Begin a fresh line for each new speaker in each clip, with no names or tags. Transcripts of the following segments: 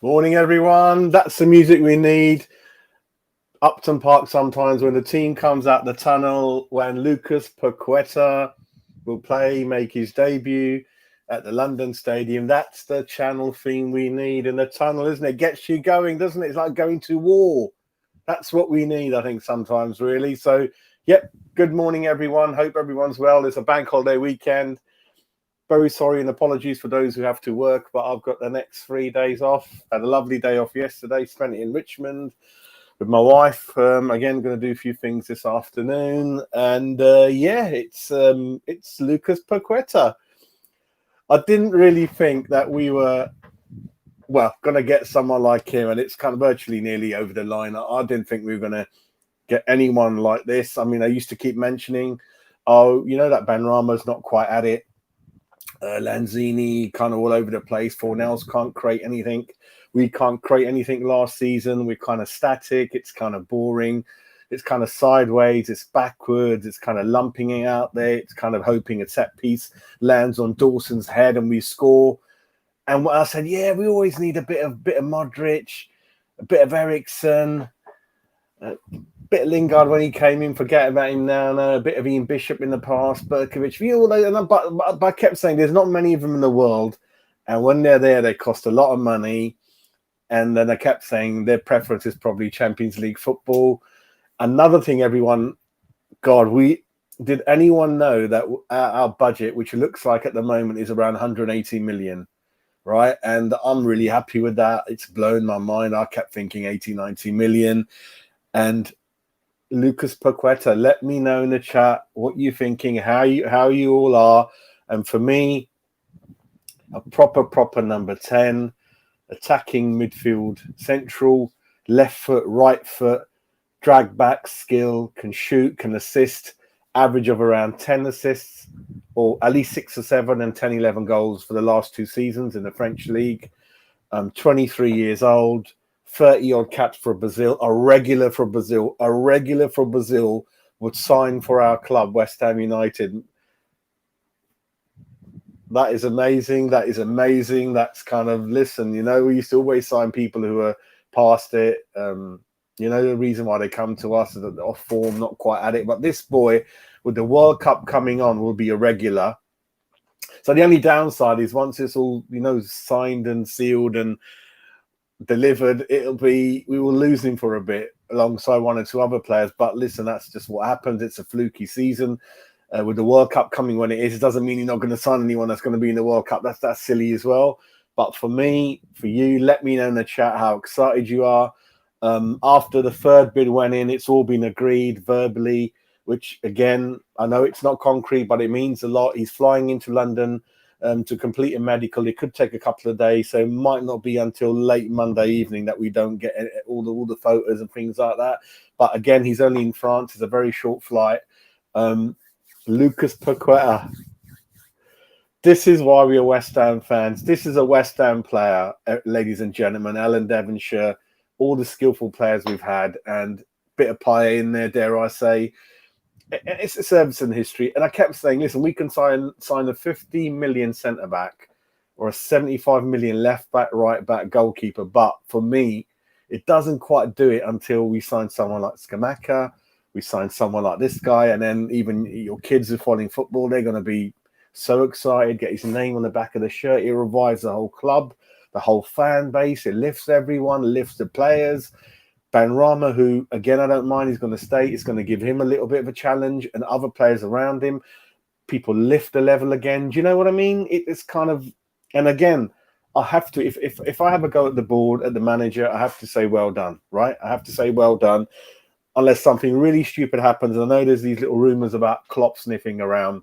Morning, everyone. That's the music we need. Upton Park sometimes when the team comes out the tunnel, when Lucas Paqueta will make his debut at the London Stadium. That's the channel theme we need in the tunnel, isn't it? Gets you going, doesn't it? It's like going to war. That's what we need, I think, sometimes, really. So, yep, good morning, everyone. Hope everyone's well. It's a bank holiday weekend. Very sorry and apologies for those who have to work, but I've got the next 3 days off. Had a lovely day off yesterday, spent it in Richmond with my wife. Again, going to do a few things this afternoon. And it's Lucas Paqueta. I didn't really think that we were, going to get someone like him, and it's kind of virtually nearly over the line. I didn't think we were going to get anyone like this. I mean, I used to keep mentioning, that Benrahma's not quite at it. Lanzini kind of all over the place. Fornells can't create anything. We can't create anything last season. We're kind of static. It's kind of boring. It's kind of sideways. It's backwards. It's kind of lumping it out there. It's kind of hoping a set piece lands on Dawson's head and we score. And I said, yeah, we always need a bit of Modric, a bit of Eriksen, a bit of Lingard when he came in, forget about him now. A bit of Ian Bishop in the past, Berkovic. But I kept saying there's not many of them in the world. And when they're there, they cost a lot of money. And then I kept saying their preference is probably Champions League football. Another thing, everyone, did anyone know that our budget, which it looks like at the moment, is around 180 million, right? And I'm really happy with that. It's blown my mind. I kept thinking 80, 90 million. And Lucas Paqueta, let me know in the chat what you're thinking, how you all are. And for me, a proper number 10, attacking midfield, central, left foot, right foot, drag back skill, can shoot, can assist, average of around 10 assists, or at least 6 or 7 and 10, 11 goals for the last 2 seasons in the French league. 23 years old. 30-odd caps for Brazil, a regular for Brazil would sign for our club, West Ham United. That is amazing. That's kind of, listen, we used to always sign people who are past it. The reason why they come to us is that they're off form, not quite at it. But this boy, with the World Cup coming on, will be a regular. So the only downside is once it's all, signed and sealed and delivered, we will lose him for a bit alongside 1 or 2 other players. But listen, that's just what happens. It's a fluky season. With the World Cup coming when it is, it doesn't mean you're not going to sign anyone that's going to be in the World Cup. That's silly as well. But for me, for you, let me know in the chat how excited you are. After the third bid went in, it's all been agreed verbally, which again, I know it's not concrete, but it means a lot. He's flying into London to complete a medical. It could take a couple of days, so it might not be until late Monday evening that we don't get all the photos and things like that. But again, he's only in France. It's a very short flight. Lucas Paqueta. This is why we are West Ham fans. This is a West Ham player, ladies and gentlemen. Alan Devonshire, all the skillful players we've had, and a bit of pie in there, dare I say. It's a service in history. And I kept saying, listen, we can sign a 50 million centre-back or a 75 million left-back, right-back, goalkeeper. But for me, it doesn't quite do it until we sign someone like Scamacca, we sign someone like this guy, and then even your kids are following football, they're going to be so excited, get his name on the back of the shirt. It revives the whole club, the whole fan base. It lifts everyone, lifts the players. Benrahma, who, again, I don't mind, he's going to stay. It's going to give him a little bit of a challenge, and other players around him. People lift the level again. Do you know what I mean? It's kind of, and again, I have to, if I have a go at the board, at the manager, I have to say well done, right? I have to say well done, unless something really stupid happens. I know there's these little rumours about Klopp sniffing around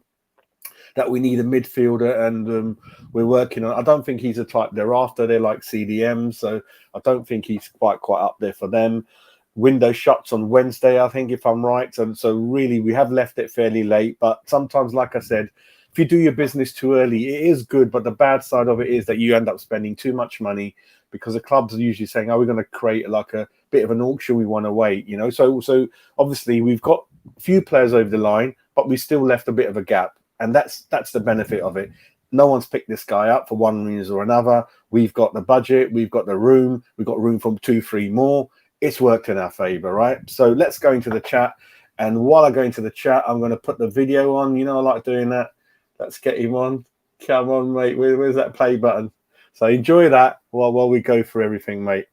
that we need a midfielder, and we're working on. I don't think he's a type they're after. They're like CDMs, so I don't think he's quite up there for them. Window shuts on Wednesday, I think, if I'm right. And so really, we have left it fairly late. But sometimes, like I said, if you do your business too early, it is good. But the bad side of it is that you end up spending too much money because the clubs are usually saying, "Oh, we're going to create like a bit of an auction. We want to wait." So obviously we've got a few players over the line, but we still left a bit of a gap. And that's the benefit of it. No one's picked this guy up for one reason or another. We've got the budget, we've got the room, we've got room for 2-3 more. It's worked in our favor, right? So let's go into the chat. And while I go into the chat, I'm going to put the video on. You know, I like doing that. Let's get him on. Come on, mate. Where's that play button? So enjoy that while we go through everything, mate.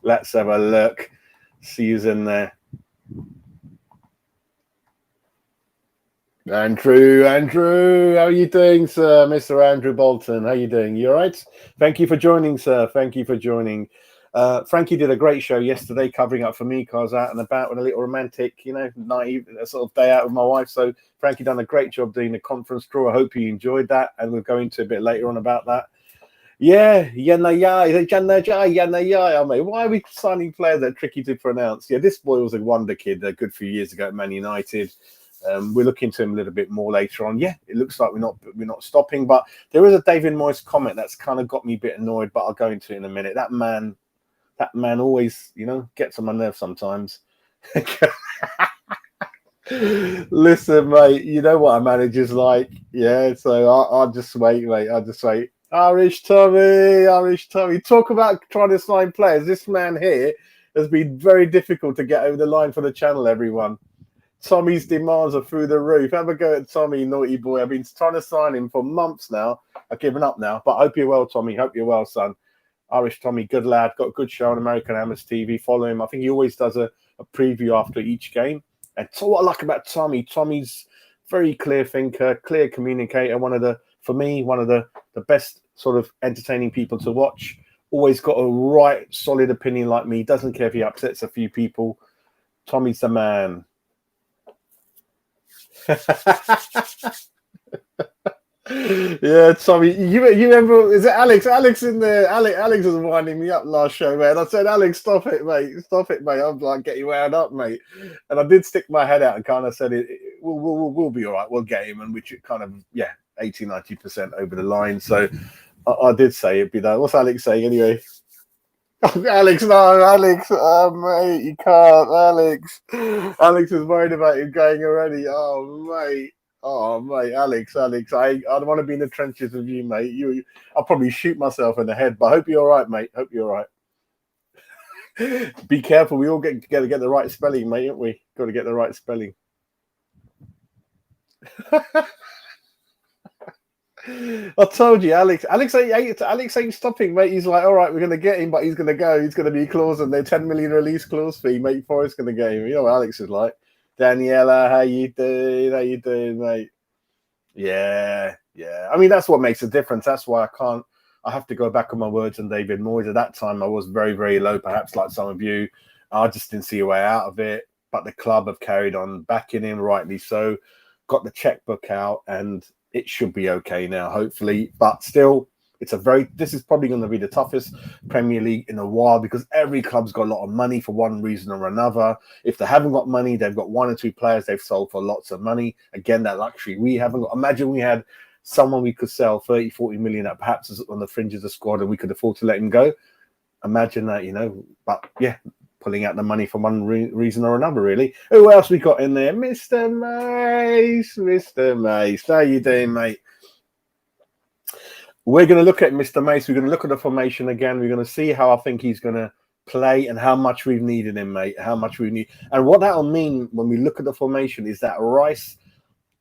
Let's have a look. See who's in there. Andrew, how are you doing, sir? Mr. Andrew Bolton, how are you doing? You all right? Thank you for joining, sir. Thank you for joining. Frankie did a great show yesterday covering up for me because I was out and about with a little romantic, night, a sort of day out with my wife. So Frankie done a great job doing the conference draw. I hope you enjoyed that, and we'll go into a bit later on about that. Yeah, mate. Why are we signing players that are tricky to pronounce? Yeah, this boy was a wonder kid a good few years ago at Man United. We'll look into him a little bit more later on. Yeah, it looks like we're not stopping, but there is a David Moyes comment that's kind of got me a bit annoyed, but I'll go into it in a minute. That man always, gets on my nerves sometimes. Listen, mate, you know what a manager's like. Yeah, so I'll just wait, mate. I'll just wait. Irish Tommy. Talk about trying to sign players. This man here has been very difficult to get over the line for the channel, everyone. Tommy's demands are through the roof. Have a go at Tommy, naughty boy. I've been trying to sign him for months now. I've given up now, but I hope you're well, Tommy. Hope you're well, son. Irish Tommy, good lad. Got a good show on American Hammers TV. Follow him. I think he always does a preview after each game. And so what I like about Tommy's very clear thinker, clear communicator. One of the best sort of entertaining people to watch. Always got a right, solid opinion like me. Doesn't care if he upsets a few people. Tommy's the man. Yeah, Tommy, you remember, is it Alex? Alex in there. Alex was winding me up last show, man. I said, Alex, stop it, mate. I'm like, get you wound up, mate. And I did stick my head out and kind of said, we'll be all right. We'll get him. And which kind of, 80-90% over the line. So I did say it'd be that. What's Alex saying anyway? Alex, mate, you can't, Alex. Alex is worried about him going already. Oh, mate, Alex, I don't want to be in the trenches with you, mate. I'll probably shoot myself in the head, but I hope you're all right, mate. Hope you're all right. Be careful. We all got to get the right spelling, mate, haven't we? Got to get the right spelling. I told you, Alex ain't stopping, mate. He's like, all right, we're going to get him, but he's going to go. He's going to be clause and their 10 million release clause fee, mate. Forrest's going to get him. You know what Alex is like. Daniela, how you doing, mate? Yeah. I mean, that's what makes a difference. That's why I have to go back on my words on David Moyes. At that time, I was very, very low, perhaps like some of you. I just didn't see a way out of it. But the club have carried on backing him, rightly so. Got the checkbook out, and it should be okay now, hopefully. But still, this is probably going to be the toughest Premier League in a while because every club's got a lot of money for one reason or another. If they haven't got money, they've got one or two players they've sold for lots of money. Again, that luxury we haven't got. Imagine we had someone we could sell 30-40 million at perhaps on the fringe of the squad and we could afford to let him go. Imagine that, But yeah, pulling out the money for one reason or another, really. Who else we got in there? Mr. Mace. How you doing, mate? We're going to look at Mr. Mace. We're going to look at the formation again. We're going to see how I think he's going to play and how much we've needed him, mate. How much we need. And what that'll mean when we look at the formation is that Rice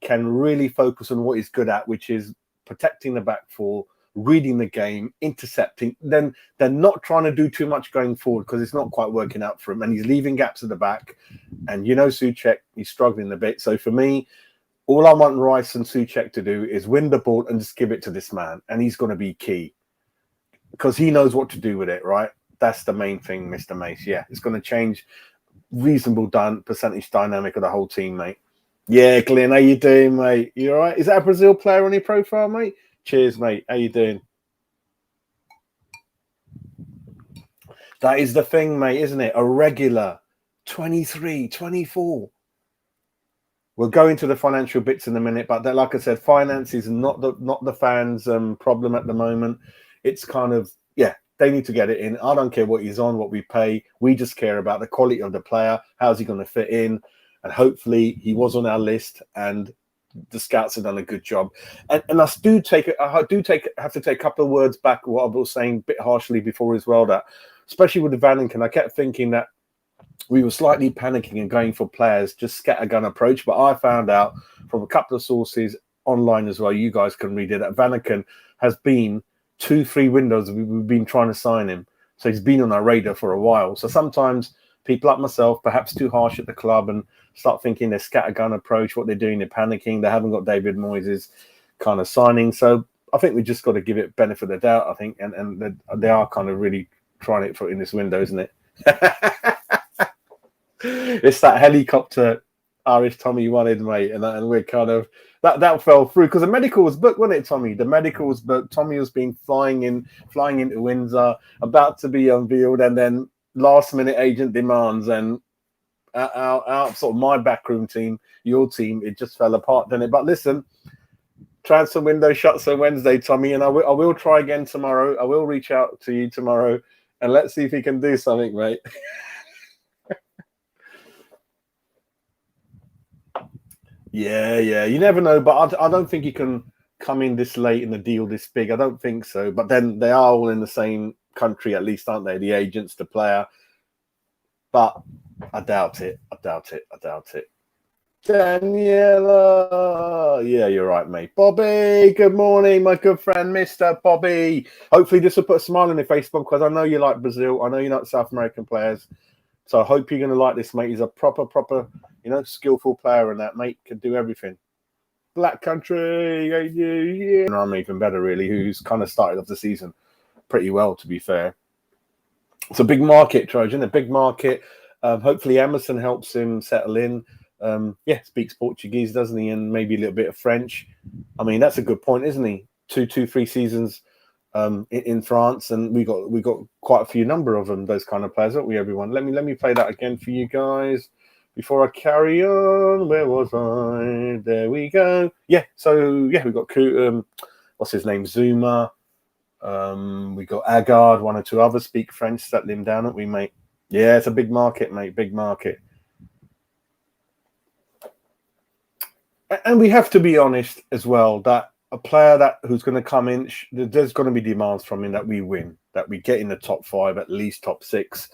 can really focus on what he's good at, which is protecting the back four, reading the game, intercepting. Then they're not trying to do too much going forward because it's not quite working out for him. And he's leaving gaps at the back. And Souček, he's struggling a bit. So for me, all I want Rice and Souček to do is win the ball and just give it to this man. And he's going to be key because he knows what to do with it, right? That's the main thing, Mr. Mace. Yeah, it's going to change reasonable percentage dynamic of the whole team, mate. Yeah, Glenn, how you doing, mate? You all right? Is that a Brazil player on your profile, mate? Cheers, mate. How you doing? That is the thing, mate, isn't it? A regular 23, 24. We'll go into the financial bits in a minute, but like I said, finance is not the fans' problem at the moment. It's kind of, they need to get it in. I don't care what he's on, what we pay. We just care about the quality of the player. How's he going to fit in? And hopefully he was on our list and the scouts have done a good job. And I have to take a couple of words back what I was saying a bit harshly before as well, that especially with the Vanaken, I kept thinking that we were slightly panicking and going for players, just scattergun approach. But I found out from a couple of sources online as well, you guys can read it, that Vanaken has been 2-3 windows we've been trying to sign him. So he's been on our radar for a while. So sometimes people like myself, perhaps too harsh at the club, and start thinking they're scattergun approach, what they're doing, they're panicking, they haven't got David Moyes' kind of signing. So I think we just got to give it benefit of the doubt, I think, and they are kind of really trying it for in this window, isn't it? It's that helicopter Irish Tommy wanted, mate, and we're kind of that fell through because the medical was booked, wasn't it, Tommy? The medical was booked. Tommy was being flying into Windsor, about to be unveiled, and then last minute agent demands, and our sort of my backroom team, your team, it just fell apart, didn't it? But listen, transfer window shuts on Wednesday, Tommy, and I will try again tomorrow. I will reach out to you tomorrow, and let's see if he can do something, mate. Yeah, you never know, but I don't think you can come in this late in the deal this big. I don't think so. But then they are all in the same country, at least, aren't they? The agents, the player. But I doubt it. Daniela. Yeah, you're right, mate. Bobby, good morning, my good friend, Mr. Bobby. Hopefully this will put a smile on your face, Bob, because I know you like Brazil. I know you like South American players. So I hope you're going to like this, mate. He's a proper, skillful player, and that, mate, can do everything. Black country, yeah. And I'm even better, really, who's kind of started off the season pretty well, to be fair. It's a big market, Trojan, a big market. Hopefully Emerson helps him settle in. Speaks Portuguese, doesn't he? And maybe a little bit of French. I mean, that's a good point, isn't he? 3 seasons in France, and we got quite a few number of them, those kind of players, don't we, everyone? Let me play that again for you guys before I carry on. Where was I? There we go. Yeah, so yeah, we've got what's his name, Zuma. We got Agard, 1 or 2 others speak French, settle him down, haven't we, mate? Yeah, it's a big market, mate, big market. And we have to be honest as well that a player who's going to come in, there's going to be demands from him that we win, that we get in the top 5, at least top 6,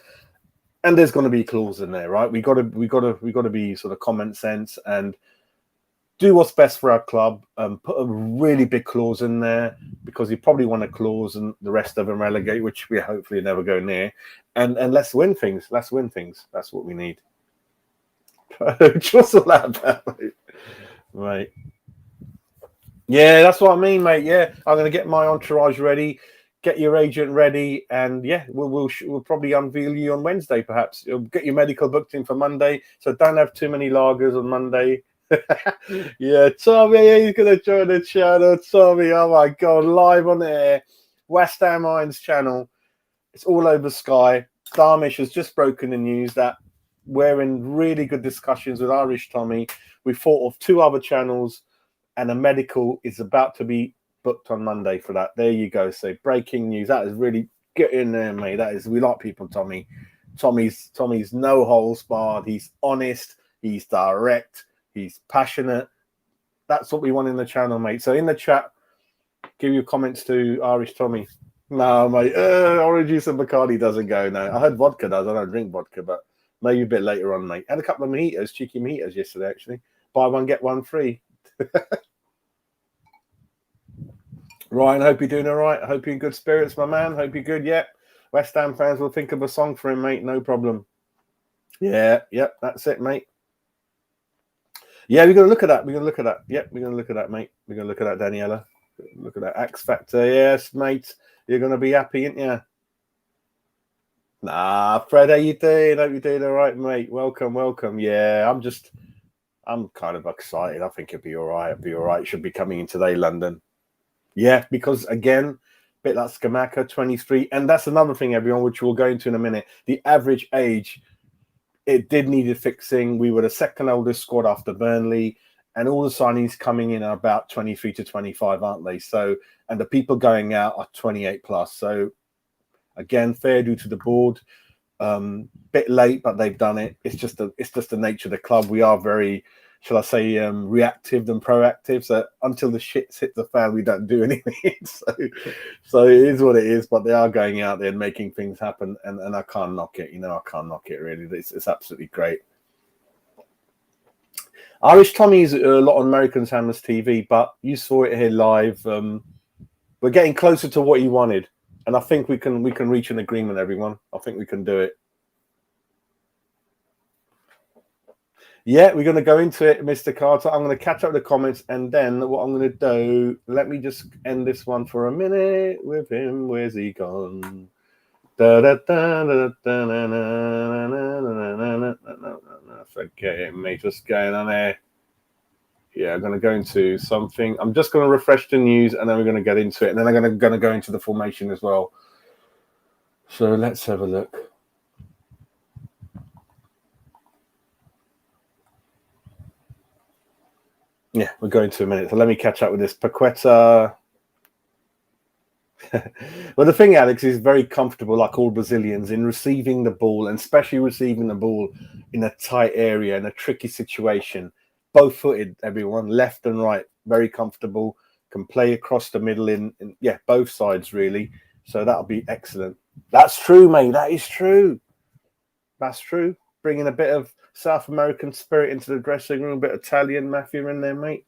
and there's going to be a clause in there, right? We got to be sort of common sense and do what's best for our club. Put a really big clause in there, because you probably want a clause and the rest of them relegate, which we hopefully never go near. And let's win things. That's what we need. Just all that about, mate. Right. Yeah, that's what I mean, mate. Yeah, I'm going to get my entourage ready, get your agent ready, and yeah, we'll probably unveil you on Wednesday, perhaps. You'll get your medical booked in for Monday, so don't have too many lagers on Monday. Yeah, Tommy, he's going to join the channel. Tommy, oh my God, live on air, West Ham Irons channel. It's all over Sky. Darmish has just broken the news that we're in really good discussions with Irish Tommy. We thought of 2 other channels, and a medical is about to be booked on Monday for that. There you go. So breaking news. That is really get in there, mate. That is, we like people, Tommy. Tommy's no holds barred. He's honest. He's direct. He's passionate. That's what we want in the channel, mate. So in the chat, give your comments to Irish Tommy. No, mate. Orange juice and Bacardi doesn't go. No, I heard vodka does. I don't drink vodka, but maybe a bit later on, mate. Had a couple of mojitos, cheeky mojitos yesterday, actually. Buy one, get one free. Ryan, hope you're doing all right. I hope you're in good spirits, my man. Hope you're good. Yeah. West Ham fans will think of a song for him, mate. No problem. Yeah, that's it, mate. Yeah, we're going to look at that. Yep, we're going to look at that, mate. We're going to look at that, Daniela. Look at that X Factor. Yes, mate. You're going to be happy, aren't you? Nah, Fred, how you doing? Hope you're doing all right, mate. Welcome. Yeah, I'm kind of excited. I think it'll be all right. Should be coming in today, London. Yeah, because again, a bit like Scamacca, 23. And that's another thing, everyone, which we'll go into in a minute. The average age, it did need a fixing. We were the second oldest squad after Burnley, and all the signings coming in are about 23 to 25, aren't they? So, and the people going out are 28 plus. So, again, fair due to the board. Bit late, but they've done it. It's just the nature of the club. We are very shall I say, reactive than proactive. So until the shits hit the fan, we don't do anything. So it is what it is. But they are going out there and making things happen, and I can't knock it. I can't knock it really. It's absolutely great. Irish Tommy's a lot on Americans Hammers TV, but you saw it here live. We're getting closer to what you wanted, and I think we can reach an agreement, everyone. I think we can do it. Yeah, we're going to go into it, Mr. Carter. I'm going to catch up the comments, and then what I'm going to do, let me just end this one for a minute with him. Where's he gone? Forget it, mate. What's going on there? Yeah, I'm going to go into something. I'm just going to refresh the news, and then we're going to get into it. And then I'm going to go into the formation as well. So let's have a look. Yeah, we're going to a minute. So let me catch up with this. Paqueta. Well, the thing, Alex, is very comfortable, like all Brazilians, in receiving the ball, and especially receiving the ball in a tight area, in a tricky situation. Both-footed, everyone, left and right, very comfortable, can play across the middle in both sides, really. So that'll be excellent. That's true, mate. That is true. That's true. Bringing a bit of South American spirit into the dressing room, a bit of Italian mafia in there, mate.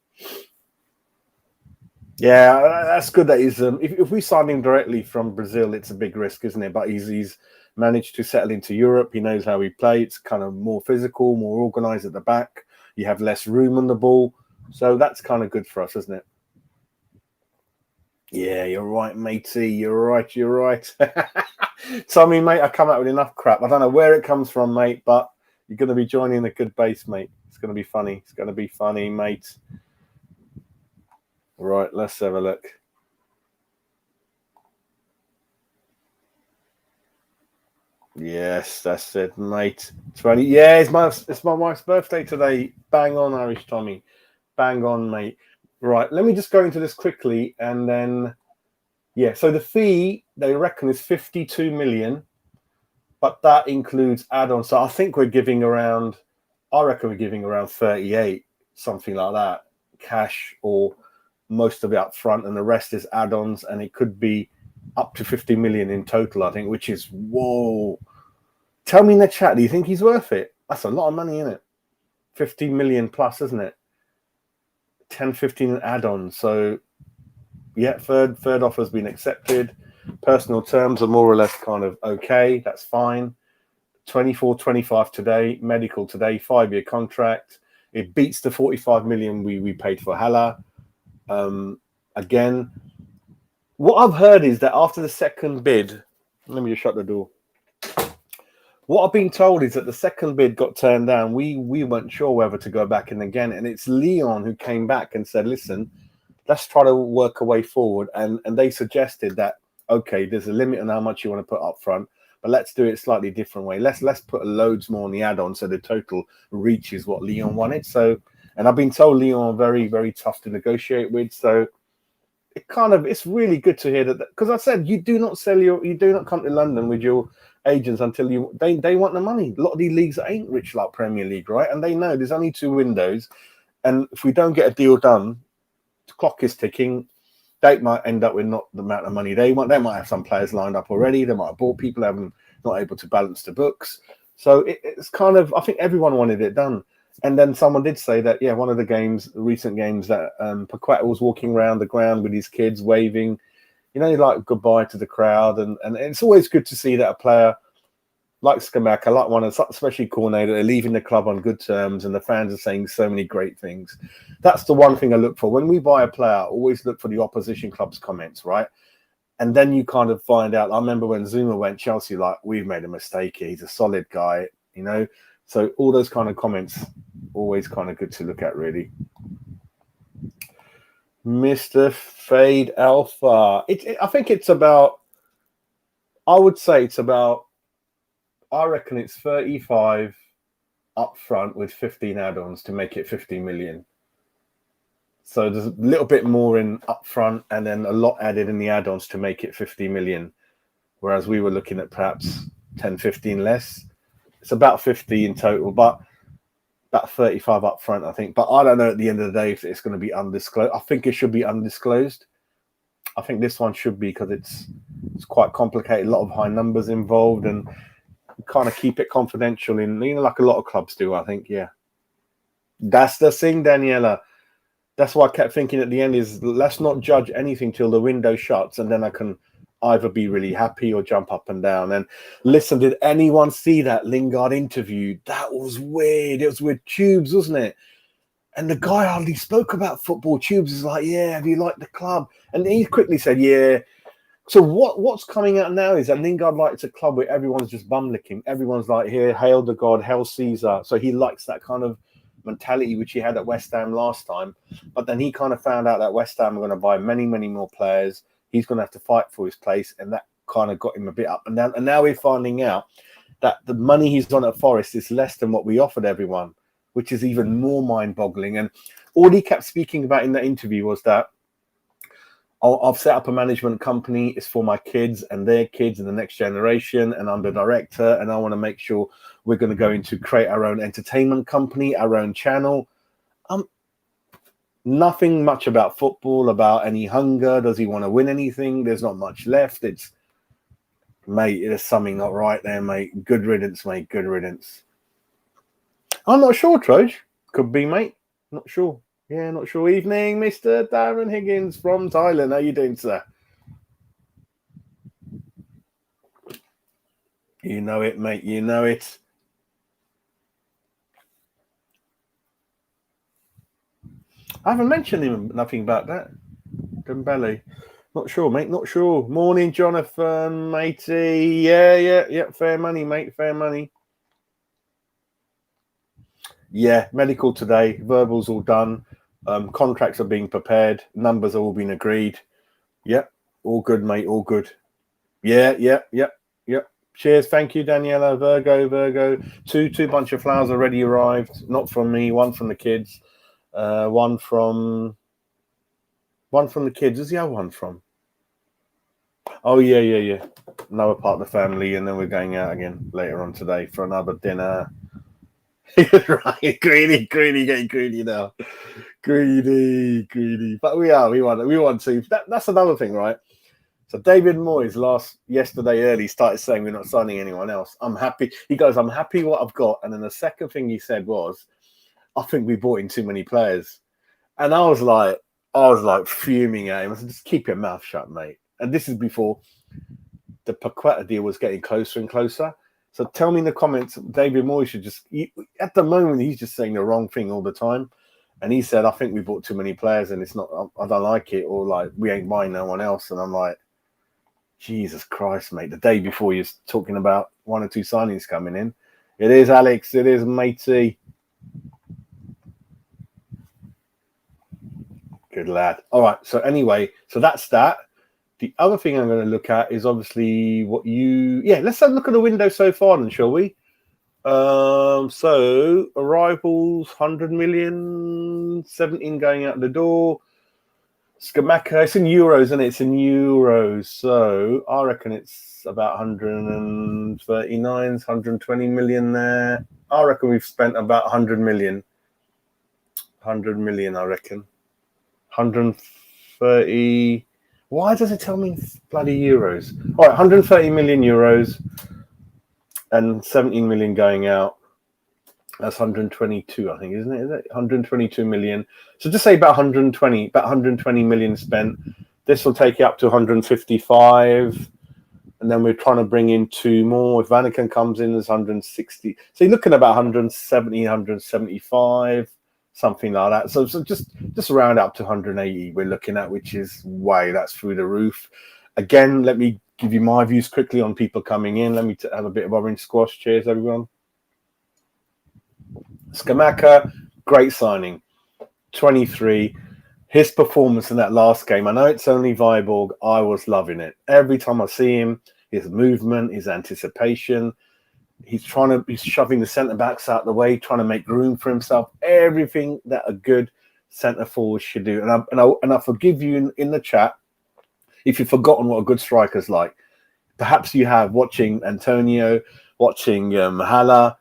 Yeah, that's good that he's. If we sign him directly from Brazil, it's a big risk, isn't it? But he's managed to settle into Europe. He knows how we play. It's kind of more physical, more organised at the back. You have less room on the ball, so that's kind of good for us, isn't it? Yeah, you're right, matey. You're right. Tommy, mate, I come out with enough crap. I don't know where it comes from, mate, but you're going to be joining a good base, mate. It's going to be funny. It's going to be funny, mate. Right, let's have a look. Yes, that's it, mate. 20. Yeah, it's my wife's birthday today. Bang on, Irish Tommy. Bang on, mate. Right, let me just go into this quickly, and then so the fee they reckon is 52 million, but that includes add-ons. So I think we're giving around. I reckon we're giving around 38, something like that, cash, or most of it up front, and the rest is add-ons, and it could be up to 50 million in total, I think, which is whoa. Tell me in the chat, do you think he's worth it? That's a lot of money, isn't it? 50 million plus, isn't it? 10, 15 add-ons. So yeah, third offer's been accepted. Personal terms are more or less kind of okay. That's fine. 24, 25 today, medical today, 5-year contract. It beats the 45 million we paid for Hala. Again, what I've heard is that after the second bid, let me just shut the door. What I've been told is that the second bid got turned down. We weren't sure whether to go back in again, and it's Leon who came back and said, "Listen, let's try to work a way forward." And they suggested that okay, there's a limit on how much you want to put up front, but let's do it a slightly different way. Let's put loads more on the add-on so the total reaches what Leon wanted. So, and I've been told Leon are very, very tough to negotiate with. So it's really good to hear that, because I said you do not come to London with your agents until they want the money. A lot of these leagues ain't rich like Premier League, right? And they know there's only 2 windows, and if we don't get a deal done, the clock is ticking. They might end up with not the amount of money they want. They might have some players lined up already. They might have bought people, not able to balance the books. So it's kind of, I think everyone wanted it done. And then someone did say that, one of the recent games that Paqueta was walking around the ground with his kids waving, like goodbye to the crowd. And it's always good to see that a player like Skamaka, like one, especially Cornet, they're leaving the club on good terms, and the fans are saying so many great things. That's the one thing I look for. When we buy a player, I always look for the opposition club's comments, right? And then you kind of find out. I remember when Zuma went, Chelsea, like, we've made a mistake here. He's a solid guy, So all those kind of comments, always kind of good to look at, really. Mr. Fade Alpha. I think it's about, I would say it's about, I reckon it's 35 up front with 15 add-ons to make it 50 million. So there's a little bit more in up front and then a lot added in the add-ons to make it 50 million. Whereas we were looking at perhaps 10, 15 less. It's about 50 in total. But about 35 up front, I think. But I don't know at the end of the day if it's going to be undisclosed. I think it should be undisclosed. I think this one should be, because it's quite complicated, a lot of high numbers involved, and kind of keep it confidential in, like a lot of clubs do, I think. Yeah. That's the thing, Daniela. That's why I kept thinking at the end is, let's not judge anything till the window shuts, and then I can either be really happy or jump up and down. And listen, did anyone see that Lingard interview? That was weird. It was with Tubes, wasn't it? And the guy hardly spoke about football. Tubes is like, yeah, have you liked the club? And he quickly said, yeah. So what's coming out now is that Lingard likes a club where everyone's just bum licking. Everyone's like, here, hail the god, hail Caesar. So he likes that kind of mentality which he had at West Ham last time. But then he kind of found out that West Ham are going to buy many, many more players. He's going to have to fight for his place, and that kind of got him a bit up and down. And now we're finding out that the money he's on at Forest is less than what we offered everyone, which is even more mind-boggling. And all he kept speaking about in that interview was that, I've set up a management company. It's for my kids and their kids and the next generation, and I'm the director, and I want to make sure we're going to go into create our own entertainment company, our own channel. Nothing much about football, about any hunger. Does he want to win anything? There's not much left. It's, mate, there's something not right there, mate. Good riddance, mate. Good riddance. I'm not sure, Troj. Could be, mate. Not sure. Yeah, not sure. Evening, Mr. Darren Higgins from Thailand. How you doing, sir? You know it, mate. You know it. I haven't mentioned him nothing about that. Dembele. Not sure, mate. Not sure. Morning, Jonathan, matey. Yeah. Fair money, mate. Fair money. Yeah, medical today. Verbal's all done. Contracts are being prepared. Numbers are all been agreed. Yep. All good, mate. All good. Yeah. Cheers. Thank you, Daniela. Virgo. Two bunch of flowers already arrived. Not from me. One from the kids. One from the kids. Where's the other one from? Oh, yeah. Another part of the family. And then we're going out again later on today for another dinner. Right. Greedy, getting greedy now. Greedy. But we want to. That's another thing, right? So David Moyes yesterday early started saying we're not signing anyone else. I'm happy. He goes, I'm happy what I've got. And then the second thing he said was, I think we brought in too many players. And I was like fuming at him. I said, just keep your mouth shut, mate. And this is before the Paqueta deal was getting closer and closer. So tell me in the comments, David Moyes should at the moment, he's just saying the wrong thing all the time. And he said, I think we bought too many players and it's not, I don't like it, or like, we ain't buying no one else. And I'm like, Jesus Christ, mate. The day before you're talking about one or two signings coming in. It is, Alex. It is, matey. Good lad. All right. So anyway, so that's that. The other thing I'm going to look at is obviously let's have a look at the window so far then, shall we? So arrivals, 100 million, 17 going out the door. Scamacca, it's in euros, isn't it? It's in euros. So I reckon it's about 139, 120 million there. I reckon we've spent about 100 million. 100 million, I reckon. 130. Why does it tell me bloody euros? All right, 130 million euros and 17 million going out. That's 122, I think, isn't it? Is it 122 million? So just say about 120 million spent. This will take you up to 155. And then we're trying to bring in two more. If Vanaken comes in, there's 160. So you're looking at about 170, 175, something like that. So just round up to 180 we're looking at, which is that's through the roof. Again, let me give you my views quickly on people coming in. Let me have a bit of orange squash. Cheers, everyone. Scamacca, great signing. 23. His performance in that last game, I know it's only Viborg, I was loving it. Every time I see him, his movement, his anticipation, he's shoving the centre-backs out the way, trying to make room for himself. Everything that a good centre-forward should do. And I forgive you in the chat if you've forgotten what a good striker's like. Perhaps you have, watching Antonio, watching Mahala,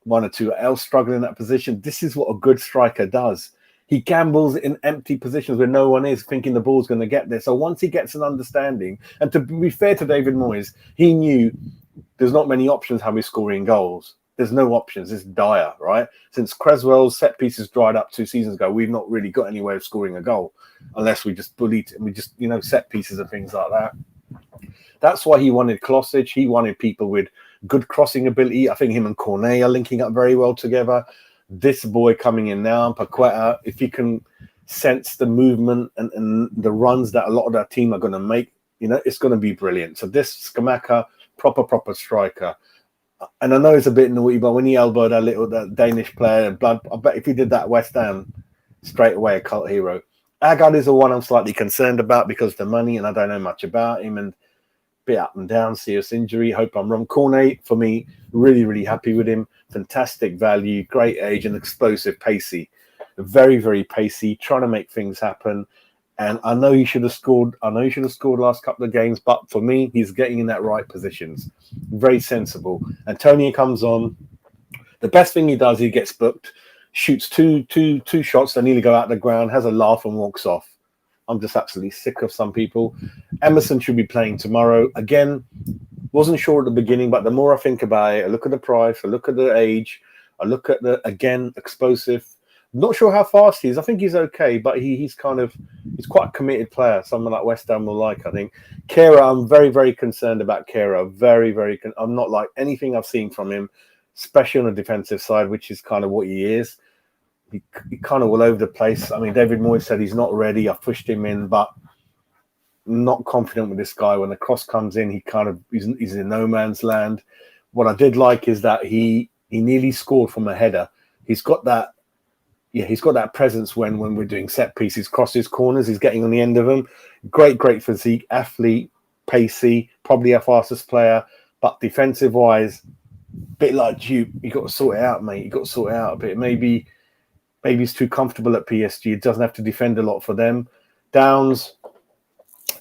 one or two else struggling in that position. This is what a good striker does. He gambles in empty positions where no one is, thinking the ball's going to get there. So once he gets an understanding, and to be fair to David Moyes, he knew there's not many options how we're scoring goals. There's no options. It's dire, right? Since Creswell's set pieces dried up 2 seasons ago, we've not really got any way of scoring a goal unless we just bullied and we just, set pieces and things like that. That's why he wanted Klosic. He wanted people with good crossing ability. I think him and Cornet are linking up very well together. This boy coming in now, Paqueta, if he can sense the movement and the runs that a lot of that team are going to make, it's going to be brilliant. So this Skamaka, proper striker. And I know it's a bit naughty, but when he elbowed that Danish player, blood, I bet if he did that West Ham, straight away a cult hero. Agard is the one I'm slightly concerned about because of the money, and I don't know much about him, and bit up and down, serious injury. Hope I'm wrong. Cornet, for me, really happy with him. Fantastic value, great age, and explosive, pacey. Very pacey, trying to make things happen. And I know he should have scored. Last couple of games, but for me, he's getting in that right positions. Very sensible. Antonio comes on. The best thing he does, he gets booked, shoots two shots that nearly go out the ground, has a laugh and walks off. I'm just absolutely sick of some people. Emerson should be playing tomorrow. Again, wasn't sure at the beginning, but the more I think about it, I look at the price, I look at the age, I look at the, again, explosive. Not sure how fast he is. I think he's okay, but he's quite a committed player. Someone like West Ham will like, I think. Kehrer, I'm very concerned about Kehrer. I'm not like anything I've seen from him, especially on the defensive side, which is kind of what he is. He kind of all over the place. I mean, David Moyes said he's not ready. I've pushed him in, but not confident with this guy. When the cross comes in, he's in no man's land. What I did like is that he nearly scored from a header. He's got that presence when we're doing set pieces, crosses, corners. He's getting on the end of them. Great physique, athlete, pacey, probably our fastest player. But defensive wise, bit like you got to sort it out, mate. You got to sort it out a bit. Maybe he's too comfortable at PSG. He doesn't have to defend a lot for them. Downs,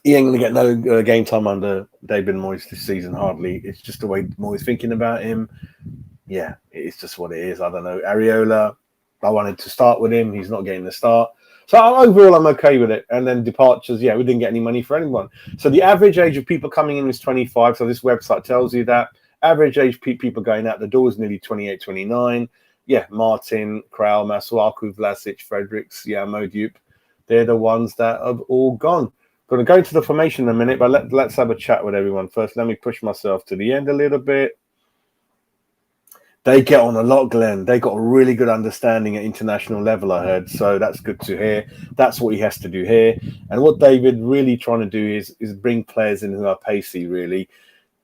he ain't going to get no game time under David Moyes this season, hardly. It's just the way Moyes thinking about him. Yeah, it's just what it is. I don't know. Areola, I wanted to start with him. He's not getting the start. So overall, I'm okay with it. And then departures, we didn't get any money for anyone. So the average age of people coming in is 25. So this website tells you that. Average age people going out the door is nearly 28, 29. Yeah, Martin, Krau, Masuaku, Vlasic, Fredericks, Modiup. They're the ones that have all gone. Going to go into the formation in a minute, but let's have a chat with everyone first. Let me push myself to the end a little bit. They get on a lot, Glenn. They got a really good understanding at international level, I heard. So that's good to hear. That's what he has to do here. And what David really trying to do is bring players in who are pacey, really.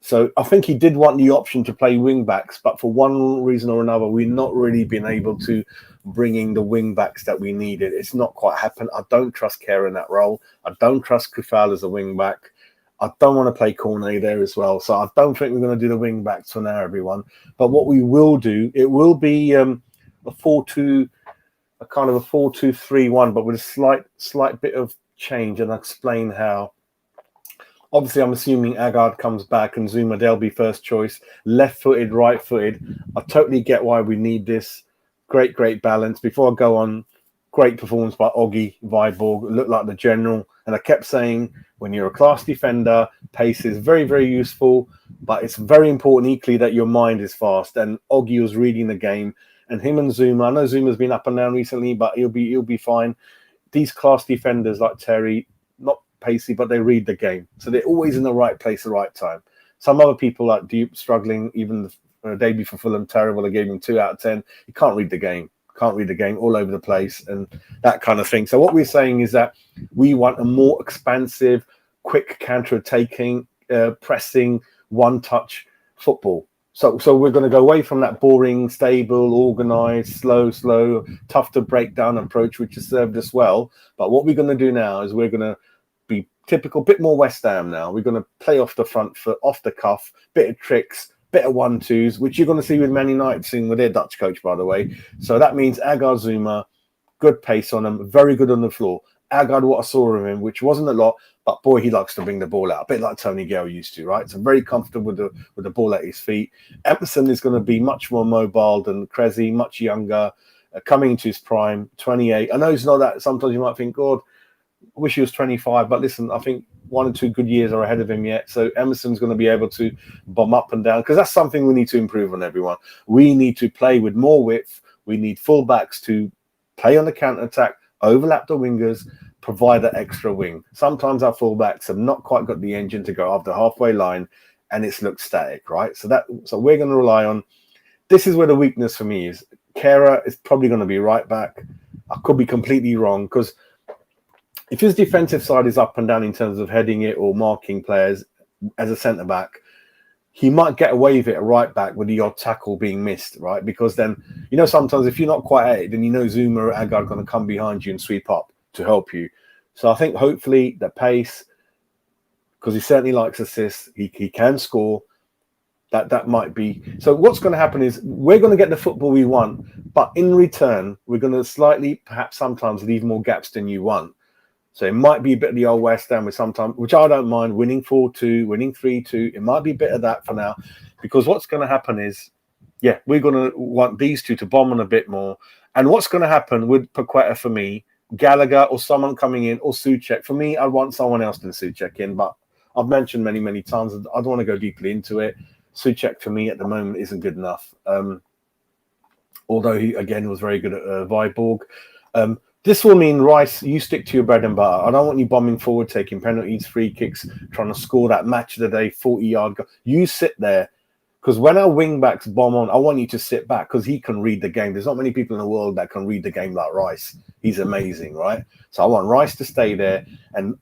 So I think he did want the option to play wing backs, but for one reason or another, we've not really been able to bring in the wing backs that we needed. It's not quite happened. I don't trust Kehrer in that role. I don't trust Kufal as a wing back. I don't want to play Cornet there as well. So I don't think we're going to do the wing backs for now, everyone. But what we will do, it will be a 4-2, a kind of a 4-2-3-1, but with a slight bit of change, and I'll explain how. Obviously, I'm assuming Agard comes back and Zuma, they'll be first choice. Left-footed, right-footed. I totally get why we need this. Great balance. Before I go on, great performance by Oggy Viborg. Looked like the general. And I kept saying, when you're a class defender, pace is very useful. But it's very important equally that your mind is fast. And Oggy was reading the game. And him and Zuma, I know Zuma's been up and down recently, but he'll be fine. These class defenders like Terry, not pacey, but they read the game, so they're always in the right place at the right time. Some other people like Dupe struggling, even the debut for Fulham, terrible. I gave him 2 out of 10. You can't read the game, all over the place and that kind of thing. So what we're saying is that we want a more expansive, quick counter-attacking, pressing, one-touch football. So we're going to go away from that boring, stable, organised, slow, tough to break down approach, which has served us well. But what we're going to do now is we're going to be typical, bit more West Ham now. We're going to play off the front foot, off the cuff, bit of tricks, bit of 1-2s, which you're going to see with Man United soon with their Dutch coach, by the way. So that means Agard, Zuma, good pace on them, very good on the floor. Agard, what I saw of him, which wasn't a lot, but boy, he likes to bring the ball out, a bit like Tony Gale used to, right? So very comfortable with the ball at his feet. Emerson is going to be much more mobile than Cressy, much younger, coming into his prime, 28. I know it's not that. Sometimes you might think, God, I wish he was 25, but listen, I think 1 or 2 good years are ahead of him yet. So Emerson's going to be able to bomb up and down, because that's something we need to improve on, everyone. We need to play with more width. We need fullbacks to play on the counter-attack, overlap the wingers, provide that extra wing. Sometimes our fullbacks have not quite got the engine to go after halfway line, and it's looked static, right? So we're going to rely on. This is where the weakness for me is. Kehrer is probably going to be right back. I could be completely wrong, because if his defensive side is up and down in terms of heading it or marking players as a centre back, he might get away with it at right back with the odd tackle being missed, right? Because then, sometimes if you're not quite at it, then Zuma or Agar are going to come behind you and sweep up to help you. So I think hopefully the pace, because he certainly likes assists, he can score. That might be. So what's going to happen is we're going to get the football we want, but in return, we're going to slightly, perhaps sometimes, leave more gaps than you want. So it might be a bit of the old West Ham with sometimes, which I don't mind, winning 4-2, winning 3-2. It might be a bit of that for now, because what's going to happen is, we're going to want these two to bomb on a bit more. And what's going to happen with Paqueta for me, Gallagher or someone coming in, or Souček, for me, I want someone else than Souček in, but I've mentioned many, many times, I don't want to go deeply into it. Souček for me at the moment isn't good enough. Although he, again, was very good at Viborg. This will mean, Rice, you stick to your bread and butter. I don't want you bombing forward, taking penalties, free kicks, trying to score that match of the day, 40-yard goal. You sit there, because when our wing-backs bomb on, I want you to sit back, because he can read the game. There's not many people in the world that can read the game like Rice. He's amazing, right? So I want Rice to stay there, and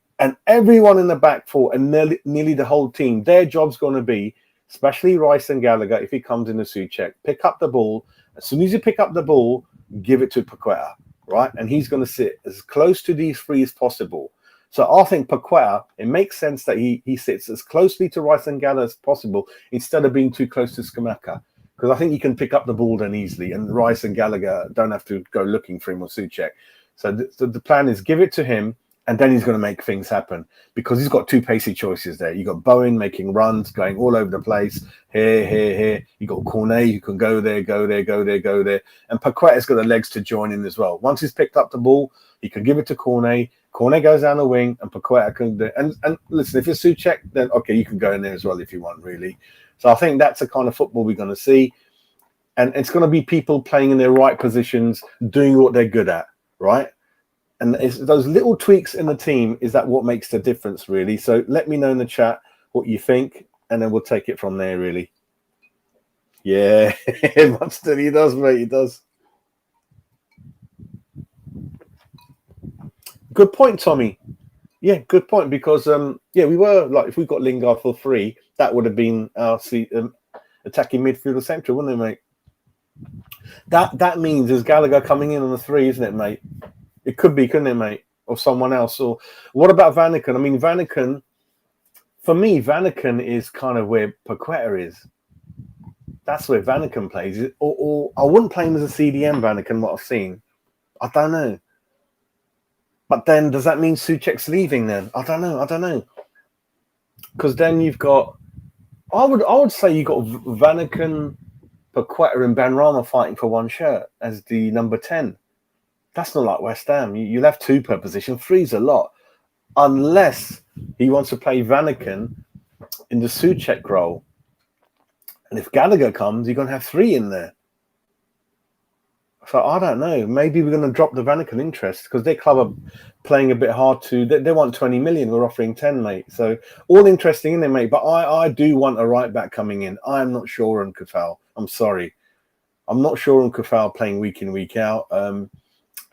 everyone in the back four, and nearly the whole team, their job's going to be, especially Rice and Gallagher, if he comes in the Souček, pick up the ball. As soon as you pick up the ball, give it to Paqueta. Right, and he's going to sit as close to these three as possible. So I think Paqueta, it makes sense that he sits as closely to Rice and Gallagher as possible instead of being too close to Scamacca, because I think he can pick up the ball then easily, and Rice and Gallagher don't have to go looking for him or Souček. So the plan is give it to him, and then he's going to make things happen, because he's got 2 pacey choices there. You've got Bowen making runs, going all over the place, here. You've got Cornet, who can go there. And Paqueta's got the legs to join in as well. Once he's picked up the ball, he can give it to Cornet. Cornet goes down the wing, and Paqueta can do. And listen, if it's Souček, then okay, you can go in there as well if you want, really. So I think that's the kind of football we're going to see. And it's going to be people playing in their right positions, doing what they're good at, right? And it's those little tweaks in the team, is that what makes the difference, really? So let me know in the chat what you think, and then we'll take it from there, really. Yeah, Munster, he does, mate, he does. Good point, Tommy. Yeah, good point, because, we were, like, if we got Lingard for free, that would have been our attacking midfielder central, wouldn't it, mate? That means there's Gallagher coming in on the 3, isn't it, mate? It could be, couldn't it, mate? Or someone else. Or what about Vanaken? I mean, Vanaken, for me, Vanaken is kind of where Paqueta is. That's where Vanaken plays. Or I wouldn't play him as a CDM, Vanaken, what I've seen. I don't know. But then, does that mean Souček's leaving then? I don't know. Because then you've got... I would say you've got Vanaken, Paqueta and Benrahma fighting for one shirt as the number 10. That's not like West Ham. You'll have 2 per position. 3's a lot. Unless he wants to play Vanaken in the Souček role. And if Gallagher comes, you're going to have 3 in there. So I don't know. Maybe we're going to drop the Vanaken interest, because their club are playing a bit hard to... They want 20 million. We're offering 10, mate. So all interesting in there, mate. But I do want a right back coming in. I am not sure on Kufal. I'm sorry. I'm not sure on Kufal playing week in, week out.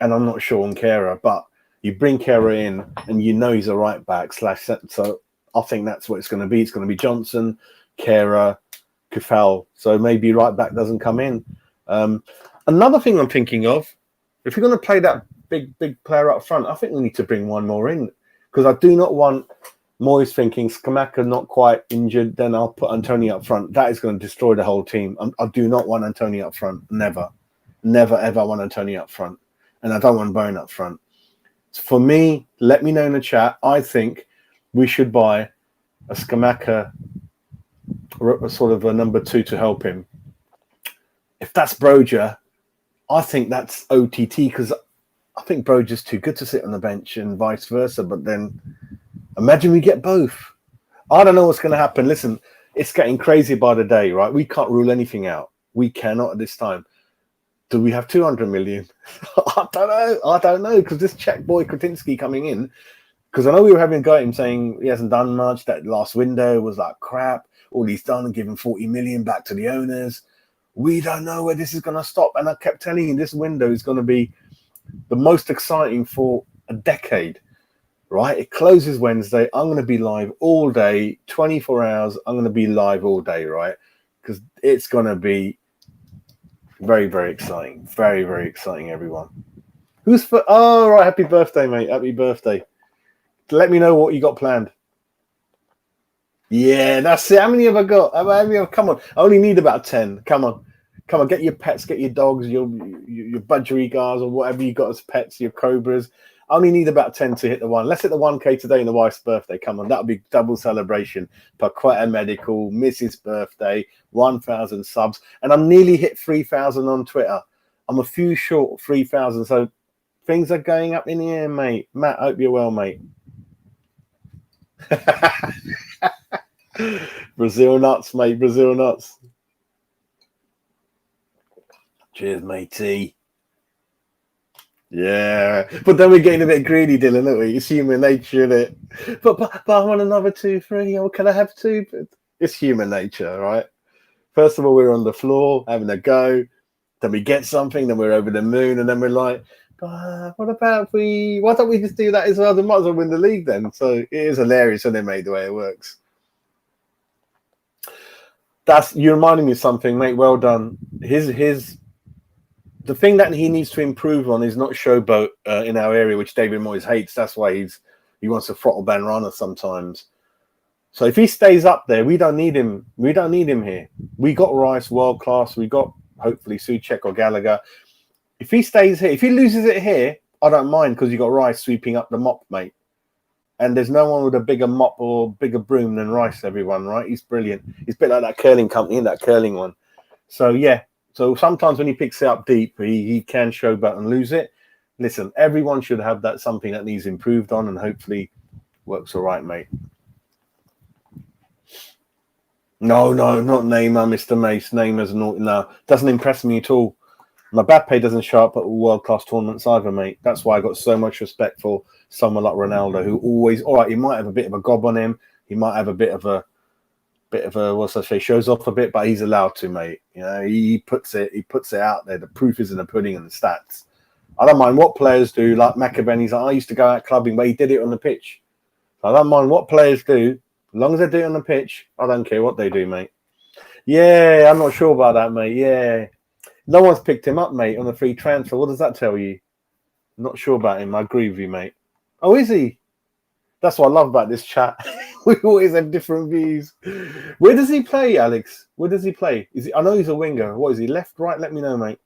And I'm not sure on Kehrer, but you bring Kehrer in, and he's a right back / so I think that's what it's going to be. It's going to be Johnson, Kehrer, Kufal. So maybe right back doesn't come in. Another thing I'm thinking of, if you're going to play that big player up front, I think we need to bring one more in, because I do not want Moyes thinking Scamacca not quite injured, then I'll put Antonio up front. That is going to destroy the whole team. I do not want Antonio up front. Never, ever want Antonio up front. And I don't want Bowen up front. For me, let me know in the chat. I think we should buy a Skamaka, sort of a number 2 to help him. If that's Broja, I think that's OTT, because I think Broja's too good to sit on the bench and vice versa. But then imagine we get both. I don't know what's going to happen. Listen, it's getting crazy by the day, right? We can't rule anything out. We cannot at this time. Do we have 200 million? I don't know, because this Czech boy Kretinsky coming in, because I know we were having a go at him saying he hasn't done much. That last window was like crap. All he's done and given 40 million back to the owners. We don't know where this is going to stop. And I kept telling you, this window is going to be the most exciting for a decade, right? It closes Wednesday. I'm going to be live all day, 24 hours. I'm going to be live all day, right? Because it's going to be very, very exciting. Very, very exciting, everyone. Who's for? Oh, right. Happy birthday, mate. Happy birthday. Let me know what you got planned. Yeah, that's it. How many have I got? Come on. I only need about 10. Come on. Get your pets, get your dogs, your budgerigars or whatever you got as pets, your cobras. I only need about 10 to hit the one. Let's hit the 1K today in the wife's birthday. Come on. That'll be double celebration. Paqueta Medical, Mrs. Birthday, 1,000 subs. And I'm nearly hit 3,000 on Twitter. I'm a few short of 3,000. So things are going up in the air, mate. Matt, hope you're well, mate. Brazil nuts, mate. Brazil nuts. Cheers, matey. Yeah, but then we're getting a bit greedy, Dylan, aren't we? It's human nature, isn't it? But I want another 2, 3. Oh, can I have 2? It's human nature, right? First of all, we're on the floor having a go. Then we get something. Then we're over the moon, and then we're like, what about why don't we just do that as well? They might as well win the league then. So it is hilarious, isn't it, mate, the way it works. You reminded me of something, mate. Well done. The thing that he needs to improve on is not showboat in our area, which David Moyes hates. That's why he wants to throttle Ben Rana sometimes. So if he stays up there, we don't need him. We don't need him here. We got Rice, world class. We got hopefully Souček or Gallagher. If he stays here, if he loses it here, I don't mind, because you got Rice sweeping up the mop, mate. And there's no one with a bigger mop or bigger broom than Rice, everyone, right? He's brilliant. He's a bit like that curling company, that curling one. So, yeah. So sometimes when he picks it up deep, he can showboat and lose it. Listen, everyone should have that something that needs improved on, and hopefully works all right, mate. No, not Neymar, Mr. Mace. Neymar's no, doesn't impress me at all. Mbappe doesn't show up at world-class tournaments either, mate. That's why I got so much respect for someone like Ronaldo, who always, all right, he might have a bit of a gob on him. He might have a bit of a, what's I say, shows off a bit, but he's allowed to, mate. You know, he puts it out there. The proof is in the pudding and the stats. I don't mind what players do, like Macabeni's. I used to go out clubbing, but he did it on the pitch. So I don't mind what players do, as long as they do it on the pitch. I don't care what they do, mate. Yeah, I'm not sure about that, mate. Yeah. No one's picked him up, mate, on the free transfer. What does that tell you? I'm not sure about him. I agree with you, mate. Oh, is he? That's what I love about this chat. We always have different views. Where does he play, Alex? Where does he play? I know he's a winger. What is he? Left, right? Let me know, mate.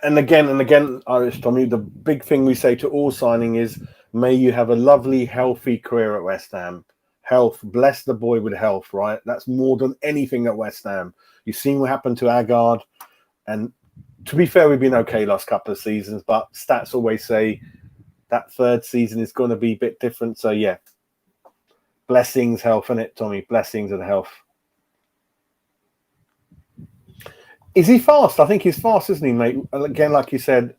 And again, Irish Tommy, the big thing we say to all signing is, may you have a lovely, healthy career at West Ham. Health, bless the boy with health, right? That's more than anything at West Ham. You've seen what happened to Agard, and to be fair, we've been okay last couple of seasons, but stats always say that third season is going to be a bit different. So yeah, blessings, health, innit, Tommy? Blessings and health. Is he fast? I think he's fast, isn't he, mate? Again, like you said,